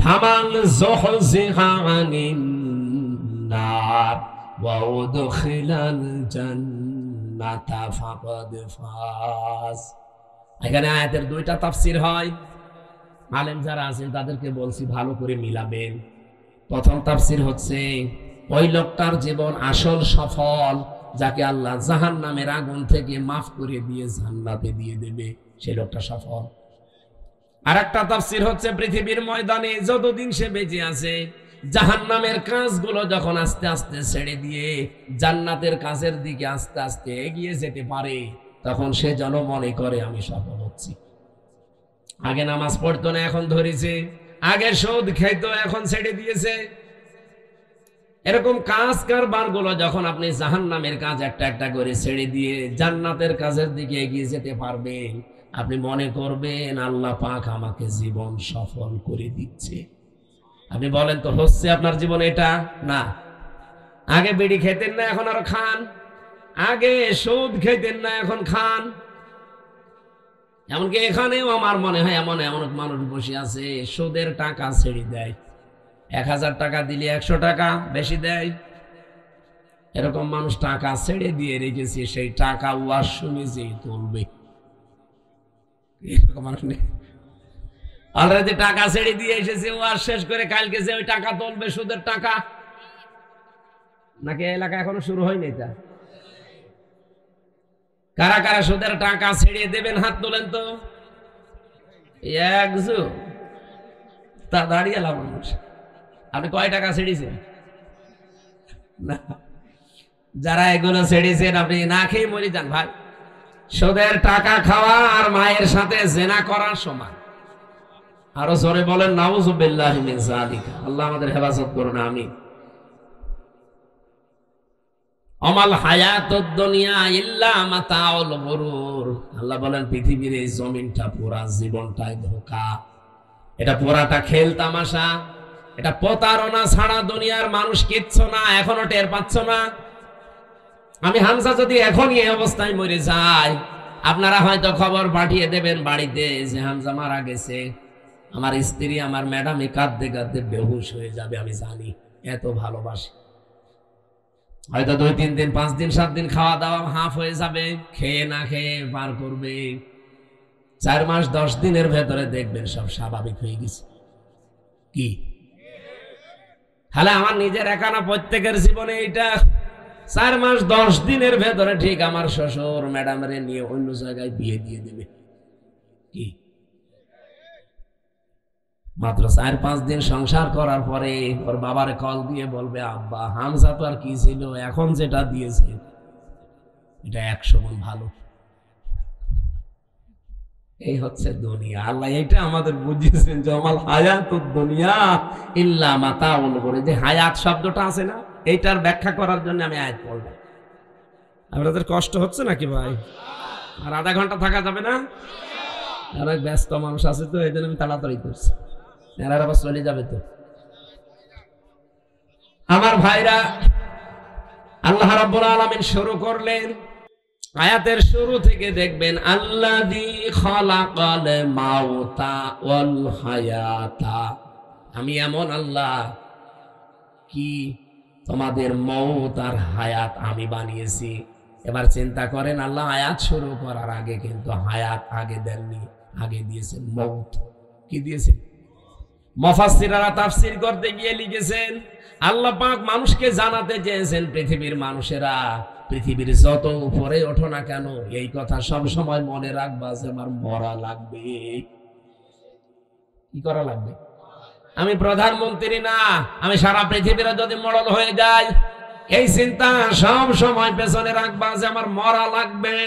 ফামান যুহজিহা আনিন নার ওয়া উদখিলাল জান্নাতা ফাকাদ ফাজ। এখানে আয়াতের 2টা তাফসীর হয়। আলেম যারা আছেন তাদেরকে বলছি ভালো করে মিলাবেন। প্রথম তাফসীর হচ্ছে, ওই লোকটার জীবন আসল সফল, যাকে আল্লাহ জাহান্নামের আগুন থেকে মাফ করে দিয়ে জান্নাতে দিয়ে দেবে, সেই লোকটা সফল। আর একটা তাফসীর হচ্ছে, পৃথিবীর ময়দানে যতদিন সে বেঁচে আছে, জাহান্নামের কাজগুলো যখন আস্তে আস্তে ছেড়ে দিয়ে জান্নাতের কাজের দিকে আস্তে আস্তে এগিয়ে যেতে পারে, তখন সে যেন মনে করে আমি সফল হচ্ছি। আগে নামাজ পড়তো না, এখন ধরেছে। আগে সুদ খাইতো, এখন ছেড়ে দিয়েছে। এরকম কাজ কারবার গুলো যখন আপনি জাহান্নামের কাজ একটা একটা করে ছেড়ে দিয়ে জান্নাতের কাজের দিকে এগিয়ে যেতে পারবেন, আপনি মনে করবেন আল্লাহ পাক আমাকে জীবন সফল করে দিচ্ছে। আপনি বলেন তো, হচ্ছে আপনার জীবন এটা? না। আগে বিড়ি খেতেন না, এখন আরো খান। আগে সুদ খেতেন না, এখন খান। এমনকি এখানেও আমার মনে হয় এমন এমন মানুষ বসে আছে সুদের টাকা ছেড়ে দেয়। 1000 টাকা দিলে 100 টাকা বেশি দেয়। এরকম মানুষ টাকা ছেড়ে দিয়ে রেখেছে, সেই টাকা ওয়াজ শুনে যে তুলবে। এরকম মানুষ নেই? অলরেডি টাকা ছেড়ে দিয়ে এসেছে, ওয়াজ শেষ করে কালকে যে ওই টাকা তুলবে সুদের টাকা। নাকি এলাকা এখনো শুরু হয়নি? এটা কারা কারা সুদের টাকা ছেড়ে দেবেন? হাত তোলেন তো। একজন তা দাঁড়িয়ে লাভ মানুষ। আপনি কয় টাকা ছেড়েছেন? না, যারা এগুলো ছেড়েছেন আপনি না খেয়ে মরে যান ভাই। সুদের টাকা খাওয়া আর মায়ের সাথে জেনা করার সমান। আরো জোরে বলেন নাউযুবিল্লাহি মিন যালিকা। আল্লাহ আমাদের হেফাজত করুন, আমিন। আমাল হায়াতুদ দুনিয়া ইল্লা মাতাউল গুরুর। আল্লাহ বলেন পৃথিবীর এই জমিনটা, পুরা জীবনটাই ধোঁকা। এটা পুরাটা খেল তামাশা, এটা প্রতারণা ছাড়া দুনিয়ার মানুষ কিচ্ছু না। এখনো টের পাচ্ছ না? আমি হামজা যদি এখনই এই অবস্থায় মরে যাই, আপনারা হয়তো খবর পাঠিয়ে দেবেন বাড়িতে যে হামজা মারা গেছে। আমার স্ত্রী, আমার ম্যাডামে কাঁদতে কাঁদতে বেহুশ হয়ে যাবে। আমি জানি, এত ভালোবাসি। হয়তো 2, 3 দিন, 5 দিন, 7 দিন খাওয়া দাওয়া হাফ হয়ে যাবে, খেয়ে না খেয়ে পার করবে। 4 মাস 10 দিনের ভেতরে দেখবেন সব স্বাভাবিক হয়ে গেছে। কি তাহলে আমার নিজের একা না, প্রত্যেকের জীবনে এইটা। 4 মাস 10 দিনের ভেতরে ঠিক আমার শ্বশুর ম্যাডামরে নিয়ে অন্য জায়গায় বিয়ে দিয়ে দেবে। কি মাত্র 4-5 দিন সংসার করার পরে ওর বাবারে কল দিয়ে বলবে, আব্বা হামজা তো আর কি ছিল, এখন যেটা দিয়েছে এটা 100 গুণ ভালো। এই হচ্ছে দুনিয়া। আল্লাহ এটা আমাদের বুঝিয়েছেন যে আমাল হায়াতুদ দুনিয়া ইল্লা মাতাউল গুরুর। যে হায়াত শব্দটা আছে না, এইটার ব্যাখ্যা করার জন্য আমি আয়াত পড়লাম। আপনাদের কষ্ট হচ্ছে নাকি ভাই? আর আধা ঘন্টা থাকা যাবে না? অনেক ব্যস্ত মানুষ আছে তো, এই জন্য আমি তাড়াতাড়ি করছি। এরা আবার চলে যাবে তো। আমার ভাইরা, আল্লাহ রাব্বুল আলামিন শুরু করলেন। আয়াতের শুরু থেকে দেখবেন আল্লাযী খালাকাল মাউতা ওয়াল হায়াতা। আমি এমন আল্লাহ কি তোমাদের মউত আর হায়াত আমি বানিয়েছি। এবার চিন্তা করেন, আল্লাহ আয়াত শুরু করার আগে কিন্তু হায়াত আগে দেননি, আগে দিয়েছেন মউত। কি দিয়েছেন? মুফাসসিররা তাফসীর করতে গিয়ে লিখেছেন, আল্লাহ পাক মানুষকে জানাতে চেয়েছেন, পৃথিবীর মানুষেরা পৃথিবীর যত উপরে ওঠো না কেন, এই কথা সব সময় মনে রাখবা যে আমার মরা লাগবে। কি করা লাগবে? আমি প্রধানমন্ত্রী না, আমি সারা পৃথিবীর যদি মরল হয়ে যায়, এই চিন্তা সব সময় পেছনে রাখবা যে আমার মরা লাগবে।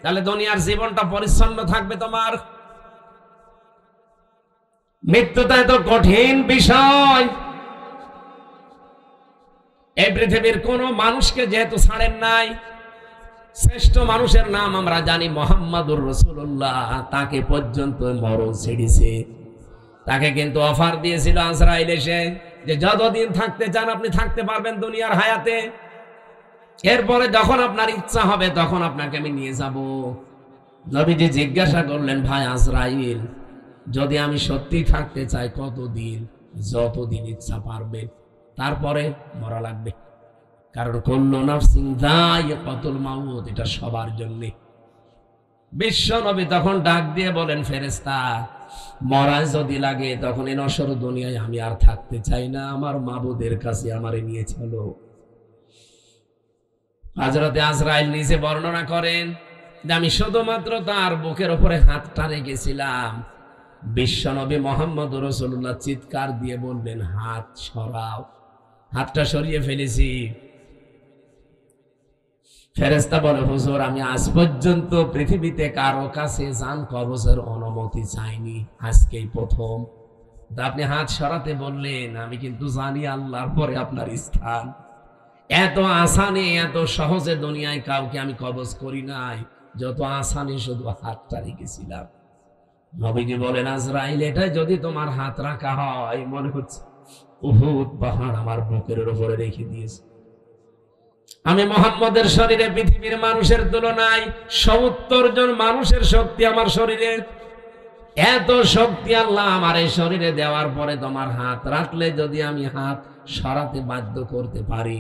তাহলে দুনিয়ার জীবনটা পরিচ্ছন্ন থাকবে তোমার। মৃত্যুটা এত কঠিন বিষয়, এই পৃথিবীর কোন মানুষকে যেহেতু ছাড়েন নাই, শ্রেষ্ঠ মানুষের নাম আমরা জানি মুহাম্মাদুর রাসূলুল্লাহ, তাকে পর্যন্ত মরণ ছেড়েছে। তাকে কিন্তু অফার দিয়েছিল আজরাইল এসে যে যতদিন থাকতে চান আপনি থাকতে পারবেন দুনিয়ার হায়াতে, এরপরে যখন আপনার ইচ্ছা হবে তখন আপনাকে আমি নিয়ে যাব। নবীজি জিজ্ঞাসা করলেন, ভাই আজরাইল, যদি আমি সত্যি থাকতে চাই কতদিন? যতদিন ইচ্ছা পারবেন, তারপরে মরা লাগবে। কারণ কুল্লু নাফসিন যায়িকাতুল মাউত, এটা সবার জন্য। বিশ্ব নবী তখন ডাক দিয়ে বলেন, ফেরেশতা, মরা যদি লাগে তখন এই নশ্বর দুনিয়ায় আমি আর থাকতে চাই না, আমার মাবুদের কাছে আমারে নিয়ে চলো। হযরতে আজরাইল নিজে বর্ণনা করেন যে আমি শুধুমাত্র তার বুকের উপরে হাতটা রেখেছিলাম, বিশ্বনবী মুহাম্মদুর রাসূলুল্লাহ চিৎকার দিয়ে বললেন, হাত সরাও। হাতটা সরিয়ে ফেলেছি। ফেরেশতা বলে, হুজুর আমি আজ পর্যন্ত পৃথিবীতে কারো কাছে জান কবজের অনুমতি চাইনি, আজকেই প্রথম। আপনি হাত সরাতে বললেন, আমি কিন্তু জানি আল্লাহর পরে আপনার স্থান। এত আসানি এত সহজে দুনিয়ায় কাউকে আমি কবজ করি নাই, যত আসানি শুধু হাতটা রেখেছিলাম। নবীজি বলেন, আজরাইল এটা যদি তোমার হাত রাখা হয়, মনে হচ্ছে উহুদ পাহাড় আমার বুকের উপরে রেখে দিয়েছে। আমি মুহাম্মদের শরীরে পৃথিবীর মানুষের তুলনায় ৭০ জন মানুষের শক্তি আমার শরীরে। এত শক্তি আল্লাহ আমার এই শরীরে দেওয়ার পরে তোমার হাত রাখলে যদি আমি হাত সরাতে বাধ্য করতে পারি,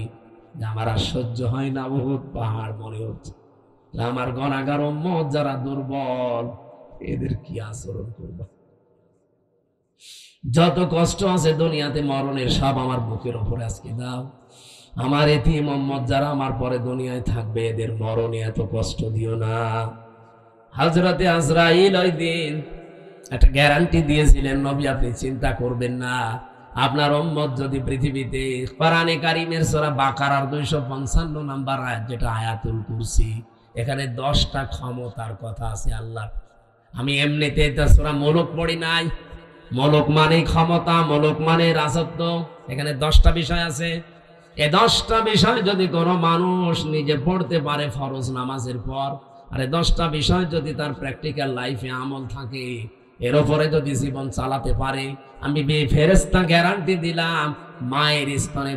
আমার আর সহ্য হয় না, উহুদ পাহাড় মনে হচ্ছে। আমার গুনাহগার উম্মত যারা দুর্বল, এদের কি আচরণ করব? যত কষ্ট আছে দুনিয়াতে মরণের সব আমার বুকের উপরে আজকে দাও। আমার এতিম উম্মত যারা আমার পরে দুনিয়ায় থাকবে, এদের মরণে এত কষ্ট দিও না। হযরতে আজরাইল ওই দিন একটা গ্যারান্টি দিয়েছিলেন, নবী আপনি চিন্তা করবেন না, আপনার উম্মত যদি পৃথিবীতে কোরআনে কারীমের সূরা বাকারার 255 নাম্বার আয়াত, যেটা আয়াতুল কুরসি, এখানে 10টা ক্ষমতার কথা আছে আল্লাহ। আমি এমনিতে এটা সূরা মুলক পড়ি নাই। মুলক মানে ক্ষমতা, মুলক মানে রাজত্ব। এখানে 10টা বিষয় আছে। এই 10টা বিষয় যদি কোনো মানুষ নিজে পড়তে পারে ফরজ নামাজের পর, আর এই 10টা বিষয় যদি তার প্র্যাকটিক্যাল লাইফে আমল থাকে, এর উপরে যদি জীবন চালাতে পারে, আমি ফেরেশতা গ্যারান্টি দিলাম, মায়ের স্তনে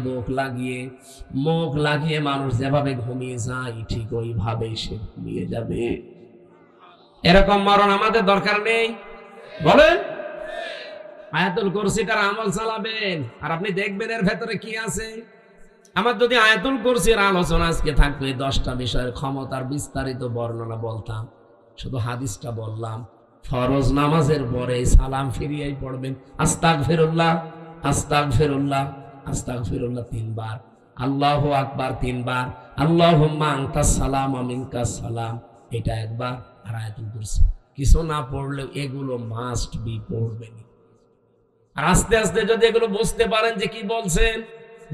মুখ লাগিয়ে মানুষ যেভাবে ঘুমিয়ে যায়, ঠিক ওইভাবে সে ঘুমিয়ে যাবে। এরকম মরণ আমাদের দরকার নেই, বলেন? আয়াতুল কুরসিটার আমল চালাবেন, আর আপনি দেখবেন এর ভেতরে কি আছে। আমার যদি আয়াতুল কুরসির আলোচনা আজকে থাকতো, এই 10টা বিষয়ের ক্ষমতার বিস্তারিত বর্ণনা বলতাম। শুধু হাদিসটা বললাম, ফরজ নামাজের পরে সালাম ফিরিয়েই পড়বেন, আস্তাগফিরুল্লাহ আস্তাগফিরুল্লাহ আস্তাগফিরুল্লাহ 3 বার, আল্লাহু আকবার 3 বার, আল্লাহুম্মা আনতাস সালাম ওয়া মিনকাস সালাম, এটা একবার। আর আয়াতুল কুরসি কিছু না পড়লেও এগুলো মাস্ট বি পড়বেন। আর আস্তে আস্তে যদি এগুলো বুঝতে পারেন যে কি বলছেন,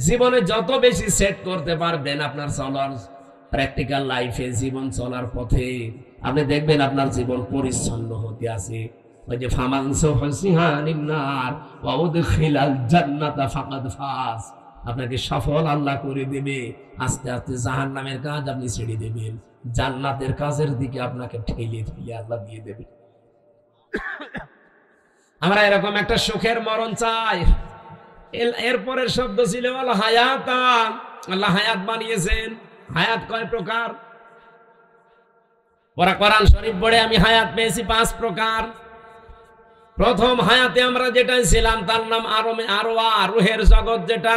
জীবনে যত বেশি সেট করতে পারবেন আপনার চলার প্র্যাকটিক্যাল লাইফে, জীবন চলার পথে, আপনি দেখবেন আপনার জীবন পরিচ্ছন্ন হতে আছে। ওই যে ফামান সুহসিহা নিন্নার ওয়া উদখিলাল জান্নাতা ফাকাদ ফাজ, আপনাকে সফল আল্লাহ করে দেবে। আস্তে আস্তে জাহান্নামের কাজ আপনি ছেড়ে দেবেন, জান্নাতের কাজের দিকে আপনাকে ঠেলে ঠেলে আল্লাহ দিয়ে দেবে। আমরা এরকম একটা সুখের মরণ চাই। এরপরের শব্দ ছিল আল হায়াতান, আল্লাহ হায়াত বানিয়েছেন। হায়াত কয় প্রকার? ওরা কোরআন শরীফ পড়ে আমি হায়াত পেয়েছি 5 প্রকার। প্রথম হায়াতে আমরা যেটা ছিলাম তার নাম আরওয়া, রুহের জগৎ, যেটা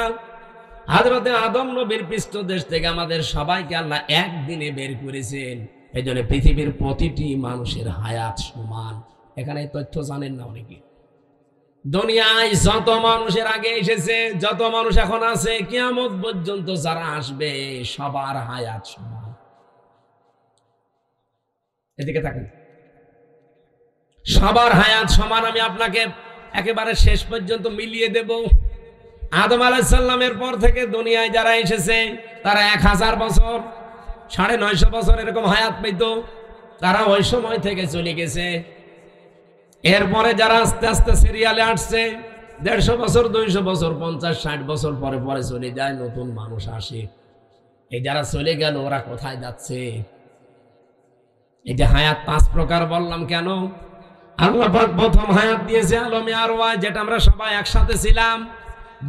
হযরতে আদম নবীর পৃষ্ঠদেশ থেকে আমাদের সবাইকে আল্লাহ একদিনে বের করেছেন। এই জন্য পৃথিবীর প্রতিটি মানুষের হায়াত সমান। এখানে তথ্য জানেন না অনেকে। দুনিয়ায় যত মানুষের আগে এসেছে, যত মানুষ এখন আছে, কিয়ামত পর্যন্ত যারা আসবে, সবার হায়াত সমান। এদিকে থাকেন, সবার হায়াত সমান। আমি আপনাকে একেবারে শেষ পর্যন্ত মিলিয়ে দেব। আদম আলাইহিস সালামের পর থেকে দুনিয়ায় যারা এসেছে, তারা 1000 বছর, 950 বছর এরকম হায়াত পেত। তারা ওই সময় থেকে চলে গেছে। এরপরে যারা আস্তে আস্তে সিরিয়ালে আসছে, 150 বছর, 200 বছর, 50, 60 বছর পরে পরে চলে যায়, নতুন মানুষ আসে। এই যারা চলে গেল, ওরা কোথায় যাচ্ছে? এই যে হায়াত 5 প্রকার বললাম কেন? আল্লাহ পাক প্রথম হায়াত দিয়েছে আলমে আরওয়া, যেটা আমরা সবাই একসাথে ছিলাম।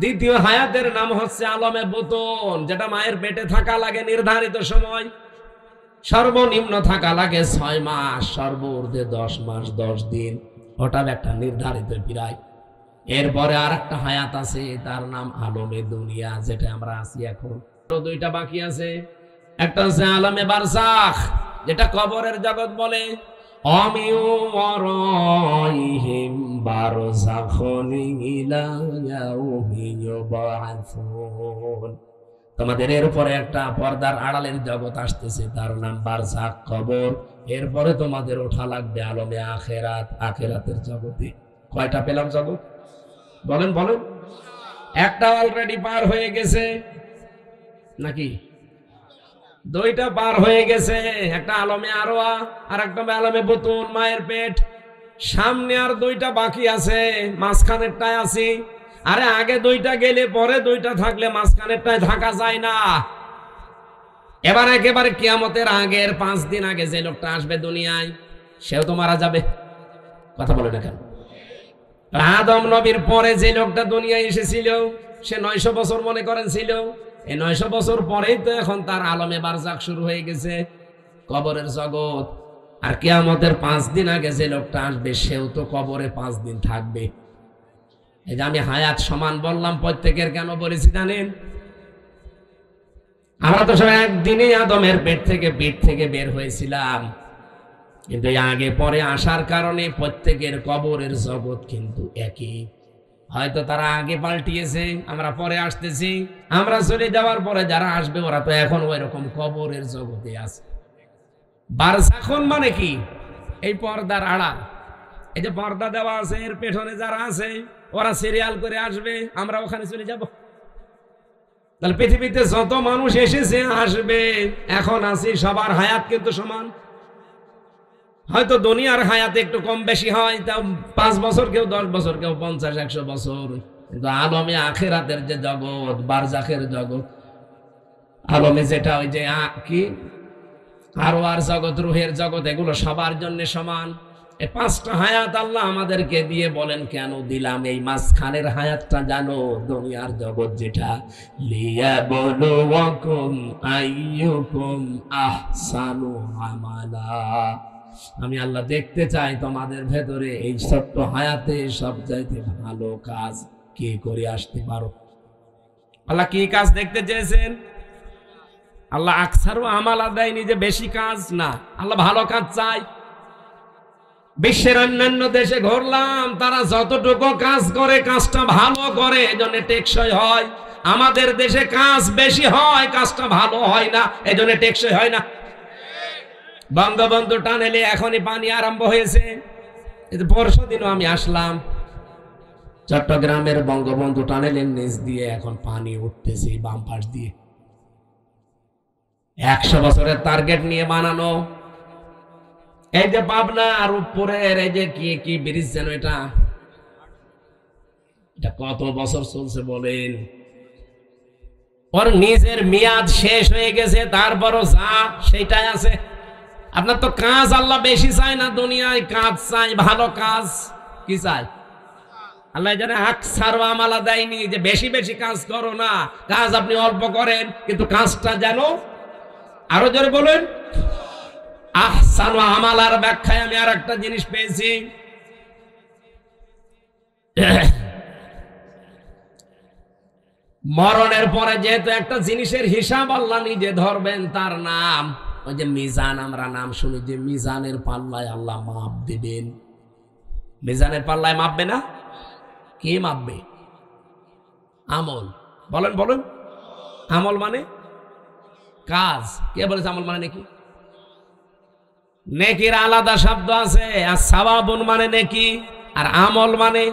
দ্বিতীয় হায়াতের নাম হচ্ছে আলমে বুতুন, যেটা মায়ের পেটে থাকা লাগে নির্ধারিত সময়। সর্বনিম্ন থাকা লাগে 6 মাস, সর্বোর্ধ্বে 10 মাস 10 দিন। ওটা একটা নির্ধারিত বিরায়। এরপরে আর একটা হায়াত আছে, তার নাম আলমে দুনিয়া, যেটা আমরা আছি এখন। 2টা বাকি আছে। একটা হচ্ছে আলমে বারজাখ, যেটা কবরের জগৎ বলে। তোমাদের এরপরে একটা পর্দার আড়ালের জগৎ আসতেছে, তার নাম বারজাখ, কবর। এরপরে তোমাদের ওঠা লাগবে আলমে আখেরাত, আখেরাতের জগতে। কয়টা পেলাম জগৎ? বলেন বলেন। একটা অলরেডি পার হয়ে গেছে নাকি? দুইটা পার হয়ে গেছে, একটা আলমে আরোয়া আর একটা আলমে বুতুন, মায়ের পেট। সামনে আর দুইটা বাকি আছে, মাঝখানেরটায় আছি। আরে আগে দুইটা গেলে পরে দুইটা থাকলে মাঝখানেরটায় থাকা যায় না। এবার একেবারে কিয়ামতের আগের 5 দিন আগে যে লোকটা আসবে দুনিয়ায়, সেও তো মারা যাবে। কথা বলে না কেন? আদম নবীর পরে যে লোকটা দুনিয়ায় এসেছিল, সে 900 বছর মনে করেন ছিল। এই 900 বছর পরেই তো এখন তার আলমে বারজাখ শুরু হয়ে গেছে, কবরের জগৎ। আর কিয়ামতের 5 দিন আগে যে লোকটা আসবে, সেও তো কবরে 5 দিন থাকবে। এই যে আমি হায়াত সমান বললাম, প্রত্যেকের কেন বলেছি জানেন? আমরা তো সবাই একদিনই আদমের পেট থেকে বের হয়েছিলাম, কিন্তু আগে পরে আসার কারণে প্রত্যেকের কবরের জগৎ কিন্তু একই। হয়তো তারা আগে পাল্টিয়েছে, আমরা পরে আসতেছি। আমরা চলে যাওয়ার পরে যারা আসবে ওরা তো এখন ওই রকম কবরের জগতে আছে। বারজাখন মানে কি? এই পর্দার আড়াল। এই যে পর্দা দেওয়া আছে, এর পেছনে যারা আছে ওরা সিরিয়াল করে আসবে, আমরা ওখানে চলে যাব। তাহলে পৃথিবীতে যত মানুষ এসেছে আসবে, এখন আছি, সবার হায়াত কিন্তু সমান। হয়তো দুনিয়ার হায়াত একটু কম বেশি হয়, তাও 5 বছর, কেউ 10 বছর, কেউ 50-100 বছর। কিন্তু আলমে আখিরাতের যে জগৎ, বারজাখের জগৎ, আলমে যেটা ওই যে কি আরওয়ার জগৎ, রুহের জগৎ, এগুলো সবার জন্য সমান। এই 5টা হায়াত আল্লাহ আমাদেরকে দিয়ে বলেন কেন দিলাম? এই মাঝখানের হায়াতটা জানো, দুনিয়ার জগৎ যেটা, লিয়াবলুয়াকুম আইয়ুকুম আহসানু আমালা। আমি আল্লাহ দেখতে চাই তোমাদের ভেতরে এই ছোট্ট হায়াতে সবচাইতে ভালো কাজ কে করে আসতে পারো। আল্লাহ কি কাজ দেখতে চেয়েছেন? আল্লাহ আকসারু আমালা দেয়নি যে বেশি কাজ, না, আল্লাহ ভালো কাজ চাই। বিশ্বের অন্যান্য দেশে ঘুরলাম, তারা যতটুকু কাজ করে কাজটা ভালো করে, এজন্য টেকসই হয়। আমাদের দেশে কাজ বেশি হয়, কাজটা ভালো হয় না, এজন্য টেকসই হয় না। বঙ্গবন্ধু টানেলে এখনই পানি আরম্ভ হয়েছে। পরশুদিনও আমি আসলাম, চট্টগ্রামের বঙ্গবন্ধু টানেলের নিচ দিয়ে এখন পানি উঠতেছে বাম পাশ দিয়ে। 100 বছরের টার্গেট নিয়ে বানানো। এই যে পাবনা আর উপরের এই যে কি ব্রিজ যেন, এটা কত বছর চলছে বলেন? ওর নিজের মেয়াদ শেষ হয়ে গেছে, তারপরও যা সেটাই আছে। আপনার তো কাজ আল্লাহ বেশি চায় না, দুনিয়ায় কাজ চাই, ভালো কাজ। কি চাই আল্লাহ? জানে আকসার আমালা দেয়নি যে বেশি বেশি কাজ করো না, কাজ আপনি অল্প করেন, কিন্তু কাজটা যেন, আরো জোরে বলেন, আহসানু আমালার ব্যাখ্যায় আমি আর একটা জিনিস পেয়েছি। মরণের পরে যেহেতু একটা জিনিসের হিসাব আল্লাহ নিজে ধরবেন, তার নাম ওই যে মিজান। আমরা নাম শুনি যে মিজানের পাল্লায় আল্লাহ মাপ দিবেন। মিজানের পাল্লায় মাপবে না? কে মাপবে? আমল। বলেন বলেন, আমল মানে কাজ। কে বলেছে আমল মানে নেকি? নেকির আলাদা শব্দ আছে, আর সাওয়াবুন মানে নেকি, আর আমল মানে।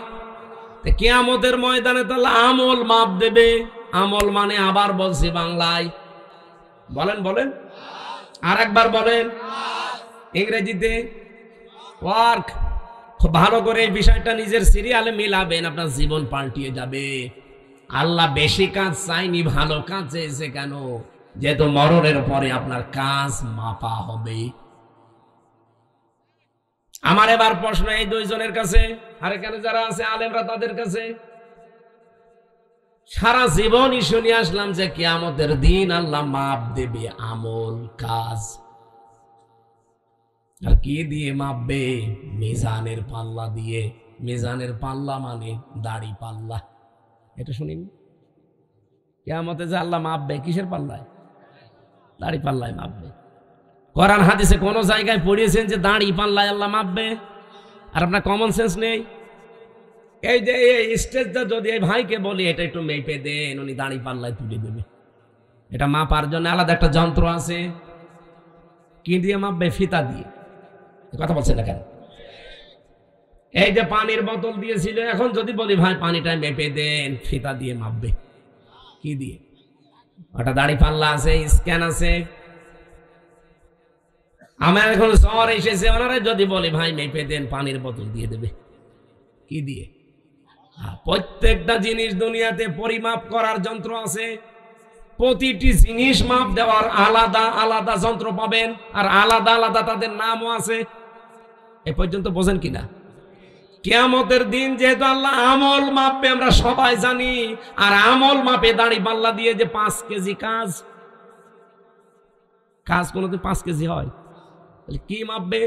কিয়ামতের ময়দানে তাহলে আমল মাপ দেবে। আমল মানে, আবার বলছি বাংলায়, বলেন বলেন, আর একবার বলেন ইংরেজিতে, ওয়ার্ক। খুব ভালো করে এই বিষয়টা নিজের সিরিয়ালে মিলাবেন, আপনার জীবন পাল্টিয়ে যাবে। আল্লাহ বেশি কাজ চাইনি, ভালো কাজ চেয়েছে। কেন? যেহেতু মরণের পরে আপনার কাজ মাপা হবে। আমার এবার প্রশ্ন এই দুইজনের কাছে, আর এখানে যারা আছে আলেমরা তাদের কাছে। সারা জীবনই শুনে আসলাম যে কিয়ামতের দিন আল্লাহ মাপ দেবে আমল, কাজ। আর কি দিয়ে মাপবে? মিজানের পাল্লা দিয়ে। মিজানের পাল্লা মানে দাড়ি পাল্লা। এটা শুনিনি? কিয়ামতে যে আল্লাহ মাপবে কিসের পাল্লায়? দাড়ি পাল্লায় মাপবে। কোরআন হাদিসে কোন জায়গায় পড়িয়েছেন যে দাড়ি পাল্লায় আল্লাহ মাপবে? আর আপনার কমন সেন্স নেই? এই যে এই স্টেজটা যদি এই ভাইকে বলি এটা একটু মেপে দেন, উনি দাড়ি পাল্লায় তুলে দেবে। এটা মাপার জন্য আলাদা একটা যন্ত্র আছে। কি দিয়ে মাপবে? ফিতা দিয়ে। কথা বলছে না কেন? এই যে পানির বোতল দিয়েছিল, এখন যদি বলি ভাই পানিটা মেপে দেন, ফিতা দিয়ে মাপবে। কি দিয়ে? ওটা দাড়ি পাল্লা আছে, স্ক্যান আছে। আমার এখন জ্বর এসেছে, ওনারা যদি বলে ভাই মেপে দেন, পানির বোতল দিয়ে দেবে। কি দিয়ে? প্রত্যেকটা জিনিস দুনিয়াতে পরিমাপ করার যন্ত্র আছে, প্রতিটি জিনিস মাপ দেওয়ার আলাদা আলাদা যন্ত্র পাবেন, আর আলাদা আলাদা তাদের নামও আছে। এ পর্যন্ত বোঝেন কিনা? কিয়ামতের দিন যেহেতু আল্লাহ আমল মাপবে আমরা সবাই জানি, আর আমল মাপে দাড়ি পাল্লা দিয়ে যে 5 কেজি কাজ কোনোদিন 5 কেজি হয়? কি মাপবে?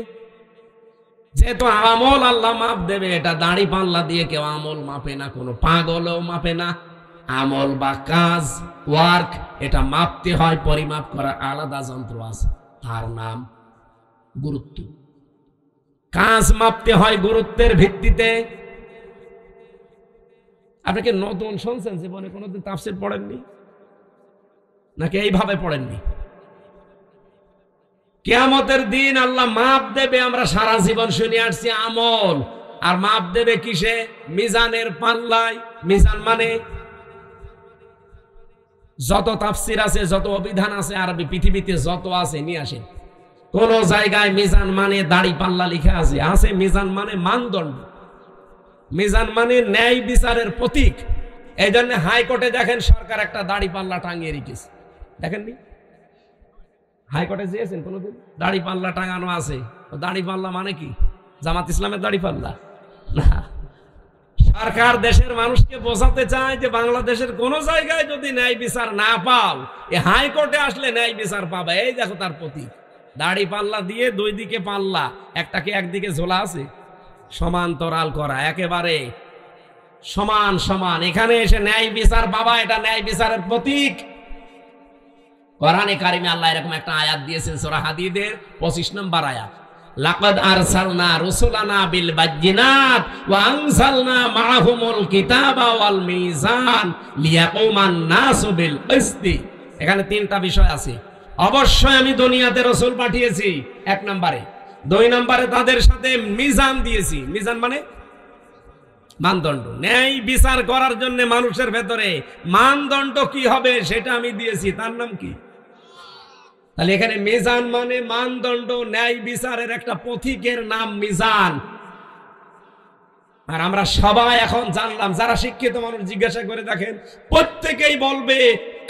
যেহেতু আমল আল্লাহ মাপ দেবে, এটা দাড়ি পাল্লা দিয়ে কেউ আমল মাপে না, কোনো পাগলও মাপে না। আমল বা কাজ, ওয়ার্ক, এটা মাপতে হয়, পরিমাপ করার আলাদা যন্ত্র আছে, তার নাম গুরুত্ব। কাজ মাপতে হয় গুরুত্বের ভিত্তিতে। আপনাকে নতুন শুনছেন জীবনে? কোনোদিন তাফসীর পড়েননি নাকি এইভাবে পড়েননি? কিয়ামতের দিন আল্লাহ মাপ দেবে, আমরা সারা জীবন শুনে আসছি আমল, আর মাপ দেবে কিসে? মিজানের পাল্লায়। মিজান মানে যত তাফসীর আছে, যত অভিধান আছে আরবি পৃথিবীতে যত আছে নিয়ে আসেন। কোন জায়গায় মিজান মানে দাড়ি পাল্লা লিখা আছে? আছে। মিজান মানে মানদণ্ড, মিজান মানে ন্যায় বিচারের প্রতীক। এই জন্য হাইকোর্টে দেখেন সরকার একটা দাড়ি পাল্লা টাঙিয়ে রেখেছে, দেখেননি? হাইকোর্টে যেয়েছেন কোনোদিন? দাড়ি পাল্লা টাঙানো আছে। দাড়ি পাল্লা মানে কি? জামাত ইসলামের দাড়ি পাল্লা না। সরকার দেশের মানুষকে বোঝাতে চায় যে বাংলাদেশের কোন জায়গায় যদি ন্যায় বিচার না পাও, এই হাইকোর্টে আসলে ন্যায় বিচার পাবে। এই দেখো তার প্রতীক, দাড়ি পাল্লা দিয়ে 2 দিকে পাল্লা, একটাকে একদিকে ঝোলা আছে, সমান্তরাল করা, একেবারে সমান সমান। এখানে এসে ন্যায় বিচার পাবা, এটা ন্যায় বিচারের প্রতীক। কোরআনে কারিমে আল্লাহ এরকম একটা আয়াত দিয়েছেন সূরা হাদীদের 25 নম্বর আয়াত, লাকাদ আরসালনা রুসুলানা বিল বাজ্জিনাত ওয়া আনজালনা মাআহুমুল কিতাবা ওয়াল মিজান লিয়াকুমান নাসু বিল কিসতি। এখানে 3টা বিষয় আছে। অবশ্যই আমি দুনিয়াতে রাসূল পাঠিয়েছি 1 নম্বরে। 2 নম্বরে তাদের সাথে মিজান দিয়েছি। মিজান মানে মানদণ্ড, ন্যায় বিচার করার জন্য মানুষের ভেতরে মানদণ্ড কি হবে সেটা আমি দিয়েছি, তার নাম কি? তাহলে এখানে মিজান মানে মানদণ্ড, ন্যায় বিচারের একটা প্রতীকের নাম মিজান। আর আমরা সবাই এখন জানলাম, যারা শিক্ষিত মানুষ জিজ্ঞাসা করে দেখেন, প্রত্যেকেই বলবে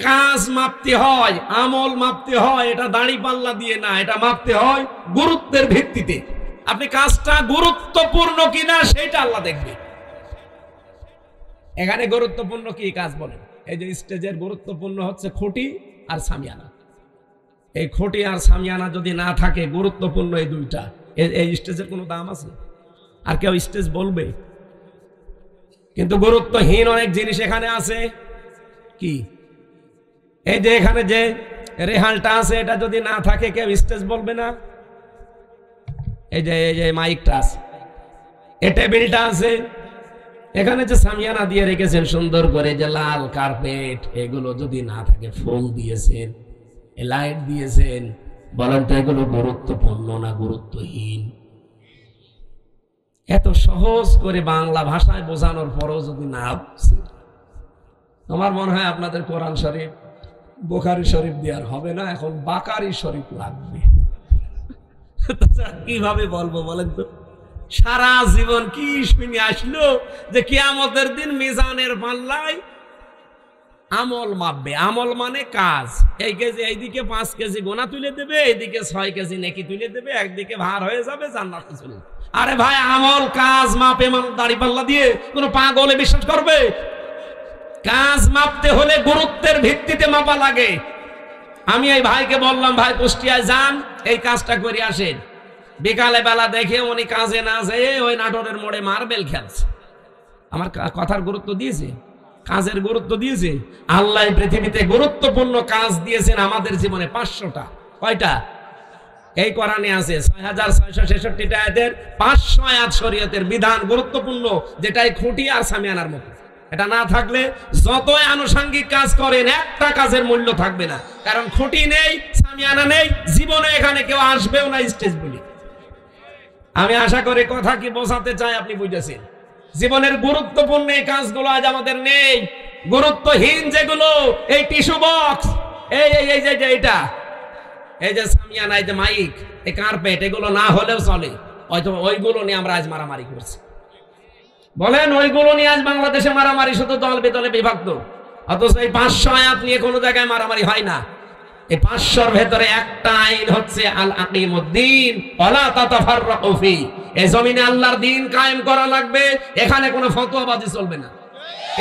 কাজ মাপতে হয়, আমল মাপতে হয়, এটা দাড়ি পাল্লা দিয়ে না, এটা মাপতে হয় গুরুত্বের ভিত্তিতে। আপনি কাজটা গুরুত্বপূর্ণ কিনা সেটা আল্লাহ দেখবে। এখানে গুরুত্বপূর্ণ কি কাজ বলেন? এই যে স্টেজের গুরুত্বপূর্ণ হচ্ছে খুঁটি আর সামিয়ানা। এই খুঁটি আর সামিয়ানা যদি না থাকে, গুরুত্বপূর্ণ এই 2টা, এই স্টেজের কোনো দাম আছে? আর কেউ স্টেজ বলবে? কিন্তু গুরুত্বহীন অনেক জিনিস এখানে আছে। কি? এই যে এখানে যে রেহালটা আছে, এটা যদি না থাকে কেউ স্টেজ বলবে না। এই যে মাইকটা আছে, এই টেবিলটা আছে, এখানে যে সামিয়ানা দিয়ে রেখেছেন সুন্দর করে, যে লাল কার্পেট, এগুলো যদি না থাকে, ফোন দিয়েছেন, লাইট দিয়েছেন, বলেন তো এগুলো গুরুত্বপূর্ণ না গুরুত্বহীন? এত সহজ করে বাংলা ভাষায় বোঝানোর পরও যদি না বুঝে, আমার মনে হয় আপনাদের কোরআন শরীফ, বুখারী শরীফ দিয়ে আর হবে না, এখন বাকারি শরীফ লাগবে। কিভাবে বলবো বলেন তো? সারা জীবন কি শুনে আসলো যে কিয়ামতের দিন মিজানের পাল্লায় আমল মাপবে। আমল মানে কাজ। এই কেজি, এইদিকে 5 কেজি গোনা তুলে দেবে, এইদিকে 6 কেজি নেকি তুলে দেবে, একদিকে ভার হয়ে যাবে, জান্নাতে চলে যাবে। আরে ভাই, আমল কাজ মাপে মানুষ দাড়ি পাল্লা দিয়ে? কোন পাগলে বিশ্বাস করবে? কাজ মাপতে হলে গুরুত্বের ভিত্তিতে মাপা লাগে। আমি এই ভাইকে বললাম, ভাই কুষ্টিয়ায় যান, এই কাজটা করে আসেন। বিকালে বেলা দেখে উনি কাজে না যেয়ে ওই নাটোরের মোড়ে মার্বেল খেলছে। আমার কথার গুরুত্ব দিয়েছে? কাজের গুরুত্ব দিয়েছে? আল্লাহ পৃথিবীতে গুরুত্বপূর্ণ কাজ দিয়েছেন আমাদের জীবনে 500টা। কয়টা? এই কোরআনে আছে 6666টা আয়াতের 500 আয়াত শরীয়তের বিধান গুরুত্বপূর্ণ, যেটাই খুঁটি আর সামিয়ানার মতো। এটা না থাকলে যতই আনুষঙ্গিক কাজ করেন, একটা কাজের মূল্য থাকবে না। কারণ খুঁটি নেই, সামিয়ানা নেই, জীবনে এখানে কেউ আসবেও না স্টেজ বলি। আমি আশা করি কথা কি বোঝাতে চাই আপনি বুঝেছেন। জীবনের গুরুত্বপূর্ণ এই কাজগুলো আজ আমাদের নেই। গুরুত্বহীন যেগুলো, এই টিস্যু বক্স, এই যে এটা, এই যে সামিয়ানা, এই যে মাইক, এই কার্পেট, এগুলো না হলেও চলে, হয়তো ওইগুলো নিয়ে আমরা আজ মারামারি করছি। বলেন ওইগুলো নিয়ে আজ বাংলাদেশে মারামারি, শুধু দল বেদলে বিভক্ত। অথচ এই 500 আয়াত নিয়ে কোনো জায়গায় মারামারি হয় না। এই 500-র ভেতরে একটা আইন হচ্ছে আল আকিমুদ্দিন ওয়ালা তাতাফাররাকু ফি। এই জমিনে আল্লাহর দ্বীন কায়েম করা লাগবে, এখানে কোনো ফতোয়াবাজি চলবে না।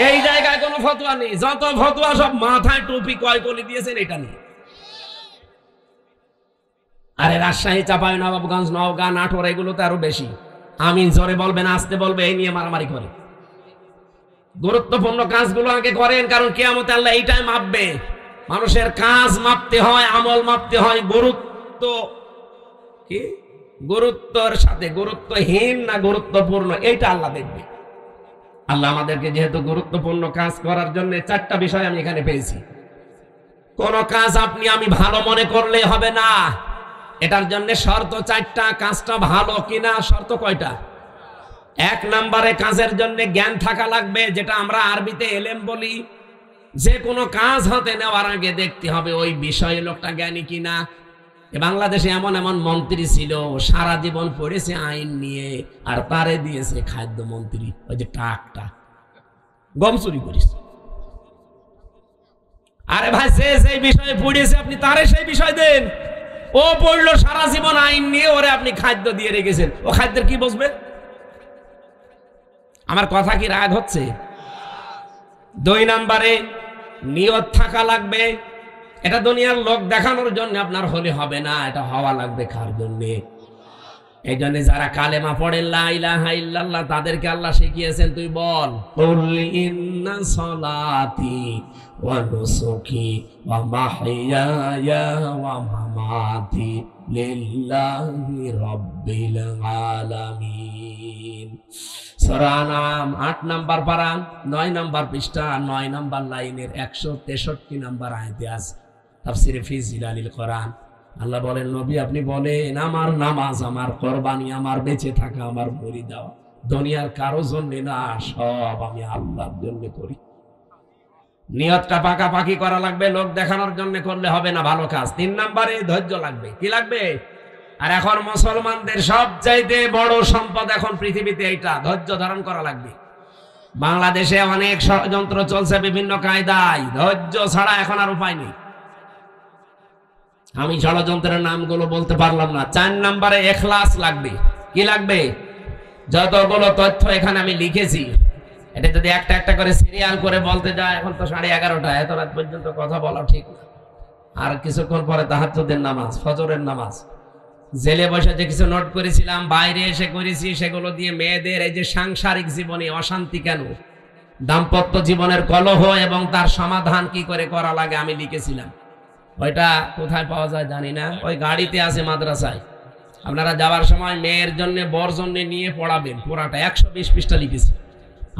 এই জায়গায় কোনো ফতোয়া নেই, যত ফতোয়া সব মাথায় টুপি কয়কলি দিয়েছেন এটা নিয়ে। আরে রাজশাহী, চাঁপাইনবাবগঞ্জ, নওগাঁ, নাটোর এগুলোতে আরো বেশি। আমিন জোরে বলবেন, আসতে বলবে, এই নিয়ে মারামারি করে। গুরুত্বপূর্ণ কাজগুলো আগে করেন, কারণ কিয়ামতে আল্লাহ এইটাই মাপবে। মানুষের কাজ মাপতে হয়, আমল মাপতে হয়, গুরুত্ব কি, গুরুত্বর সাথে গুরুত্বহীন না গুরুত্বপূর্ণ, এইটা আল্লাহ দেখবে। আল্লাহ আমাদেরকে যেহেতু গুরুত্বপূর্ণ কাজ করার জন্য 4টা বিষয় আমি এখানে পেয়েছি। কোন কাজ আপনি আমি ভালো মনে করলে হবে না, এটার জন্য শর্ত 4টা। কাজটা ভালো কিনা শর্ত কয়টা? 1 নম্বরে কাজের জন্য জ্ঞান থাকা লাগবে, যেটা আমরা আরবিতে এলেম বলি। যে কোনো কাজ হাতে নেওয়ার আগে দেখতে হবে ওই বিষয়ে লোকটা জ্ঞানী কিনা। বাংলাদেশে এমন এমন মন্ত্রী ছিল, সারা জীবন পড়েছে আইন নিয়ে, আর তারে দিয়েছে খাদ্য মন্ত্রী, ওই যে টাকটা গম চুরি করিস। আরে ভাই, সে সেই বিষয়ে পড়েছে, আপনি তারে সেই বিষয় দেন। ও পড়লো সারা জীবন আইন নিয়ে, ওরে আপনি খাদ্য দিয়ে রেখেছেন, ও খাদ্যের কি বুঝবে? আমার কথা কি রাগ হচ্ছে? 2 নম্বরে নিয়ত থাকা লাগবে। এটা দুনিয়ার লোক দেখানোর জন্য আপনার হলে হবে না, এটা হওয়া লাগবে কার জন্য? এই জন্য যারা কালেমা পড়ে লা ইলাহা ইল্লাল্লাহ, তাদেরকে আল্লাহ শিখিয়েছেন, তুই বল কুল ইন্না সলাতি ওয়া নুসুকি ওয়া মাহইয়ায়া ওয়া মামাতি লিল্লাহি রাব্বিল আলামিন। সূরা নাম 8 নম্বর পারা, 9 নম্বর পৃষ্ঠা, 9 নম্বর লাইনের 163 নম্বর আয়াতে আছে তাফসীরে ফি জিলালিল কোরআন। আল্লাহ বলেন, নবী আপনি বলেন, আমার নামাজ, আমার কোরবানি, আমার বেঁচে থাকা, আমার বলি দেওয়া দুনিয়ার কারো জন্য না, সব আমি আল্লাহর জন্য করি। নিয়তটা পাকাপাকি করা লাগবে, লোক দেখানোর জন্য করলে হবে না ভালো কাজ। 3 নম্বরে ধৈর্য লাগবে। কি লাগবে? আর এখন মুসলমানদের সবচাইতে বড় সম্পদ এখন পৃথিবীতে এইটা, ধৈর্য ধারণ করা লাগবে। বাংলাদেশে অনেক ষড়যন্ত্র চলছে বিভিন্ন কায়দায়, ধৈর্য ছাড়া এখন আর উপায় নেই। আমি ষড়যন্ত্রের নামগুলো বলতে পারলাম না। 4 নম্বরে ইখলাস লাগবে। কি লাগবে? যতগুলো তথ্য এখানে আমি লিখেছি, এটা যদি একটা একটা করে সিরিয়াল করে বলতে যায়, এখন তো 11:30, এত রাত পর্যন্ত কথা বলা ঠিক না। আর কিছুক্ষণ পরে তাহাজ্জুদের নামাজ, ফজরের নামাজ। জেলে বসে যে কিছু নোট করেছিলাম, বাইরে এসে করেছি, সেগুলো দিয়ে মেয়েদের এই যে সাংসারিক জীবনে অশান্তি কেন, দাম্পত্য জীবনের কলহ এবং তার সমাধান কি করে করা লাগে আমি লিখেছিলাম। ওইটা কোথায় পাওয়া যায় জানি না, ওই গাড়িতে আছে মাদ্রাসায়। আপনারা যাওয়ার সময় মেয়ের জন্য, বর জন্য নিয়ে পড়াবেন। পোড়াটা 120 পৃষ্ঠা লিখেছি।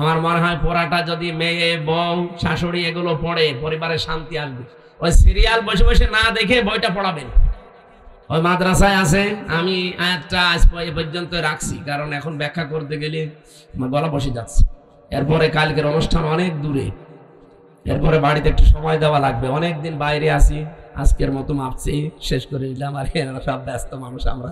আমার মনে হয় পোড়াটা যদি মেয়ে, বউ, শাশুড়ি এগুলো পড়ে, পরিবারে শান্তি আসবে। ওই সিরিয়াল বসে বসে না দেখে বইটা পড়াবেন, ওই মাদ্রাসায় আছে। আমি আয়াতটা আজ পর্যন্ত রাখছি, কারণ এখন ব্যাখ্যা করতে গেলে আমার গলা বসে যাচ্ছে। এরপরে কালকের অনুষ্ঠান অনেক দূরে, এরপরে বাড়িতে একটু সময় দেওয়া লাগবে। অনেকদিন বাইরে আছি, আজকের মতো মাপছি, শেষ করে দিলাম। আর এরা সব ব্যস্ত মানুষ আমরা।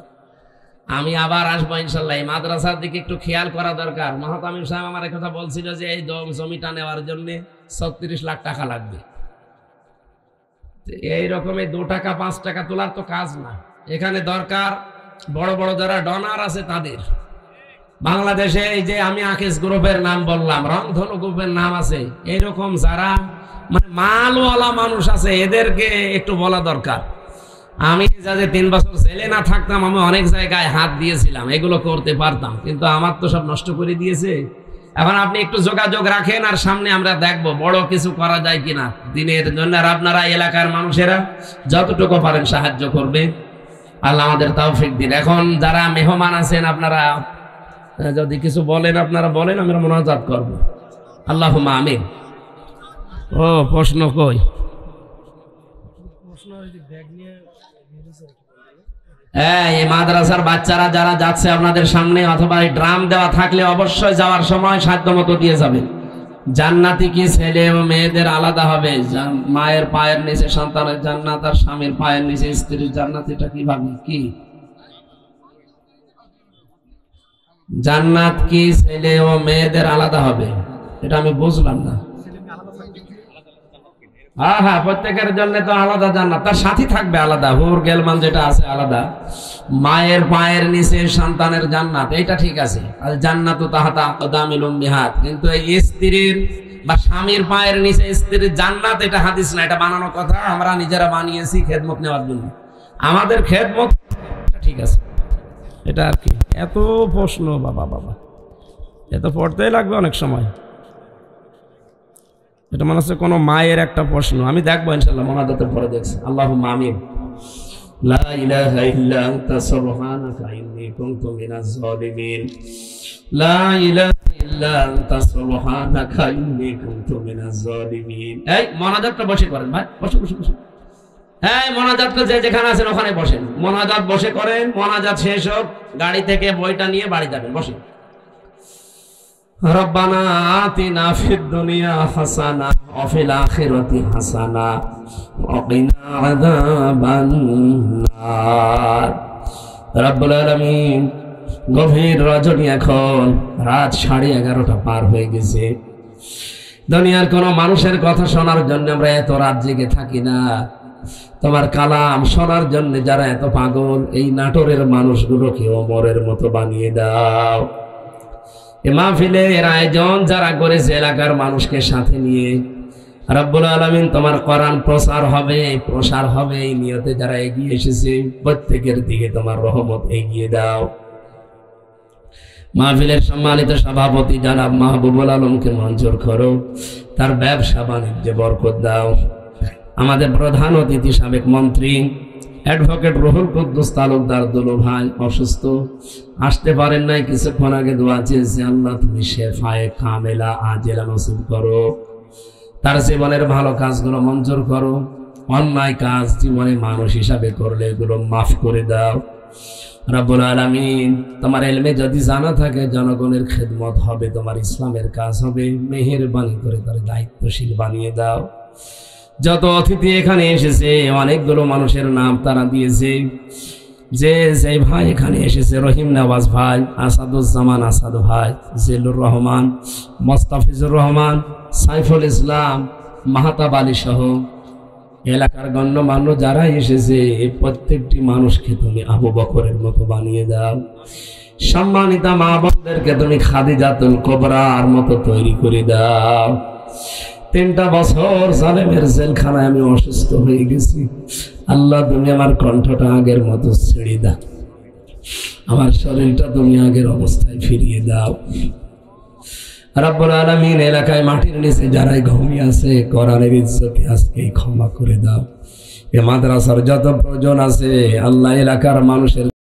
আমি আবার আসবো ইনশাল্লাহ। এই মাদ্রাসার দিকে একটু খেয়াল করা দরকার। মাহতামিম সাহেব আমার কথা বলছিল যে এই জমিটা নেওয়ার জন্য 36 লাখ টাকা লাগবে। এই রকমের 2 টাকা 5 টাকা তোলার তো কাজ না। এখানে দরকার বড় বড় যারা ডনার আছে তাদের। বাংলাদেশে এই যে আমি আকিস গ্রুপের নাম বললাম, রংধনু গ্রুপের নাম আছে, এইরকম যারা মানে মালওয়ালা মানুষ আছে, এদেরকে একটু বলা দরকার। আমি যাতে 3 বছর জেলে না থাকতাম, আমি অনেক জায়গায় হাত দিয়েছিলাম, এগুলো করতে পারতাম, কিন্তু আমার তো সব নষ্ট করে দিয়েছে। এখন আপনি একটু যোগাযোগ রাখেন, আর সামনে আমরা দেখব বড় কিছু করা যায় কিনা দিনের জন্য। আর আপনারা এলাকার মানুষেরা যতটুকু পারেন সাহায্য করবে। আল্লাহ আমাদের তৌফিক দিন। এখন যারা মেহমান আছেন, আপনারা যদি কিছু বলেন, আপনারা বলেন, আমরা মুনাজাত করব। আল্লাহুম্মা আমিন। ও প্রশ্ন কই? এই মাদ্রাসার বাচ্চারা যারা যাচ্ছে আপনাদের সামনে, অথবা ড্রাম দেওয়া থাকলে অবশ্যই যাওয়ার সময় সাধ্য মতো দিয়ে যাবেন। জান্নাতি কি ছেলে ও মেয়েদের আলাদা হবে? মায়ের পায়ের নিচে সন্তানের জান্নাত আর স্বামীর পায়ের নিচে স্ত্রীর জান্নাত, এটা কিভাবে কি? জান্নাত কি ছেলে ও মেয়েদের আলাদা হবে? এটা আমি বুঝলাম না। হ্যাঁ হ্যাঁ, প্রত্যেকের জন্য তো আলাদা জান্নাত, তার সাথী থাকবে আলাদা, হুর গেলমান যেটা আছে আলাদা। মায়ের পায়ের নিচে সন্তানের জান্নাত, এটা ঠিক আছে। আর জান্নাতু তাহাতা আকদামিল উম্মাহাত, কিন্তু এই স্ত্রীর বা স্বামীর পায়ের নিচে স্ত্রীর জান্নাত, এটা হাদিস না, এটা বানানো কথা, আমরা নিজেরা বানিয়েছি খেদমত নেওয়ার জন্য। আমাদের খেদমত ঠিক আছে, এটা আর কি। এত প্রশ্ন বাবা বাবা, এত পড়তেই লাগবে অনেক সময়। এটা মনে হচ্ছে কোনো মায়ের একটা প্রশ্ন, আমি দেখবো ইনশাআল্লাহ, মোনাজাতের পরে দেখছি। আল্লাহুম্মা আমিন। লা ইলাহা ইল্লা আনতা সুবহানাকা ইন্নী কুনতু মিনাজ জালিমিন। লা ইলাহা ইল্লা আনতা সুবহানাকা ইন্নী কুনতু মিনাজ জালিমিন। এই মোনাজাতটা বসে করেন ভাই, বসে বসে বসে। হ্যাঁ, মোনাজাতটা যে যেখানে আছেন ওখানে বসেন, মোনাজাত বসে করেন। মোনাজাত শেষ হোক, গাড়ি থেকে বইটা নিয়ে বাড়ি যাবেন, বসেন। রব্বানা আতিনা ফিদ দুনিয়া হাসানা ওয়া ফিল আখিরাতি হাসানা ওয়া কিনা আযাবান নার। রব্বুল আলামিন, গভীর রজনী, এখন রাত 11:30 পার হয়ে গেছে। দুনিয়ার কোন মানুষের কথা শোনার জন্য আমরা এত রাত জেগে থাকি না। তোমার কালাম শোনার জন্য যারা এত পাগল, এই নাটোরের মানুষগুলোকে ওমরের মতো বানিয়ে দাও। এ মাহফিলের আয়োজন যারা করেছে এলাকার মানুষকে সাথে নিয়ে, রব্বুল আলামিন, তোমার কোরআন প্রসার হবে এই নিয়তে যারা এগিয়ে এসেছে, প্রত্যেকের দিকে তোমার রহমত এগিয়ে দাও। মাহফিলের সম্মানিত সভাপতি জনাব মাহবুবুল আলমকে মঞ্জুর করো, তার ব্যবসা বাণিজ্যে বরকত দাও। আমাদের প্রধান অতিথি সাবেক মন্ত্রী অ্যাডভোকেট রুহুল কুদ্দুস তালুকদার দুলু ভাই অসুস্থ, আসতে পারেন নাই, কিছুক্ষণ আগে দোয়া চেয়েছে, আল্লাহ তুমি শেফায়ে কামেলা আজেলা নসিব করো। তার জীবনের ভালো কাজগুলো মঞ্জুর করো, অন্যায় কাজ জীবনে মানুষ হিসাবে করলে এগুলো মাফ করে দাও। রব্বুল আলামিন, তোমার ইলমে যদি জানা থাকে জনগণের খেদমত হবে, তোমার ইসলামের কাজ হবে, মেহেরবানি করে তার দায়িত্বশীল বানিয়ে দাও। যত অতিথি এখানে এসেছে অনেকগুলো মানুষের নাম তারা দিয়েছে। যে ভাই এখানে এসেছে, রহিম নওয়াজ ভাই, আসাদুজ্জামান আসাদ ভাই, জিলুর রহমান, মোস্তাফিজুর রহমান, সাইফুল ইসলাম, মাহতাব আলী সহ এলাকার গণ্যমান্য যারা এসেছে, প্রত্যেকটি মানুষকে তুমি আবু বকরের মতো বানিয়ে দাও। সম্মানিতা মা বোনদেরকে তুমি খাদিজাতুল কুবরার মতো তৈরি করে দাও। 3টা বছর জালেমের জেলখানায় আমি অসুস্থ হয়ে গেছি, আল্লাহ তুমি আমার কণ্ঠটা আগের মতো ছেড়ে দাও, আমার শরীরটা তুমি আগের অবস্থায় ফিরিয়ে দাও। রব্বুল আলামিন, এলাকায় মাটির নিচে যারা ঘুমিয়ে আছে, কোরআনের ইজ্জতে আজকে ক্ষমা করে দাও। এ মাদ্রাসার যত প্রয়োজন আছে আল্লাহ, এলাকার মানুষের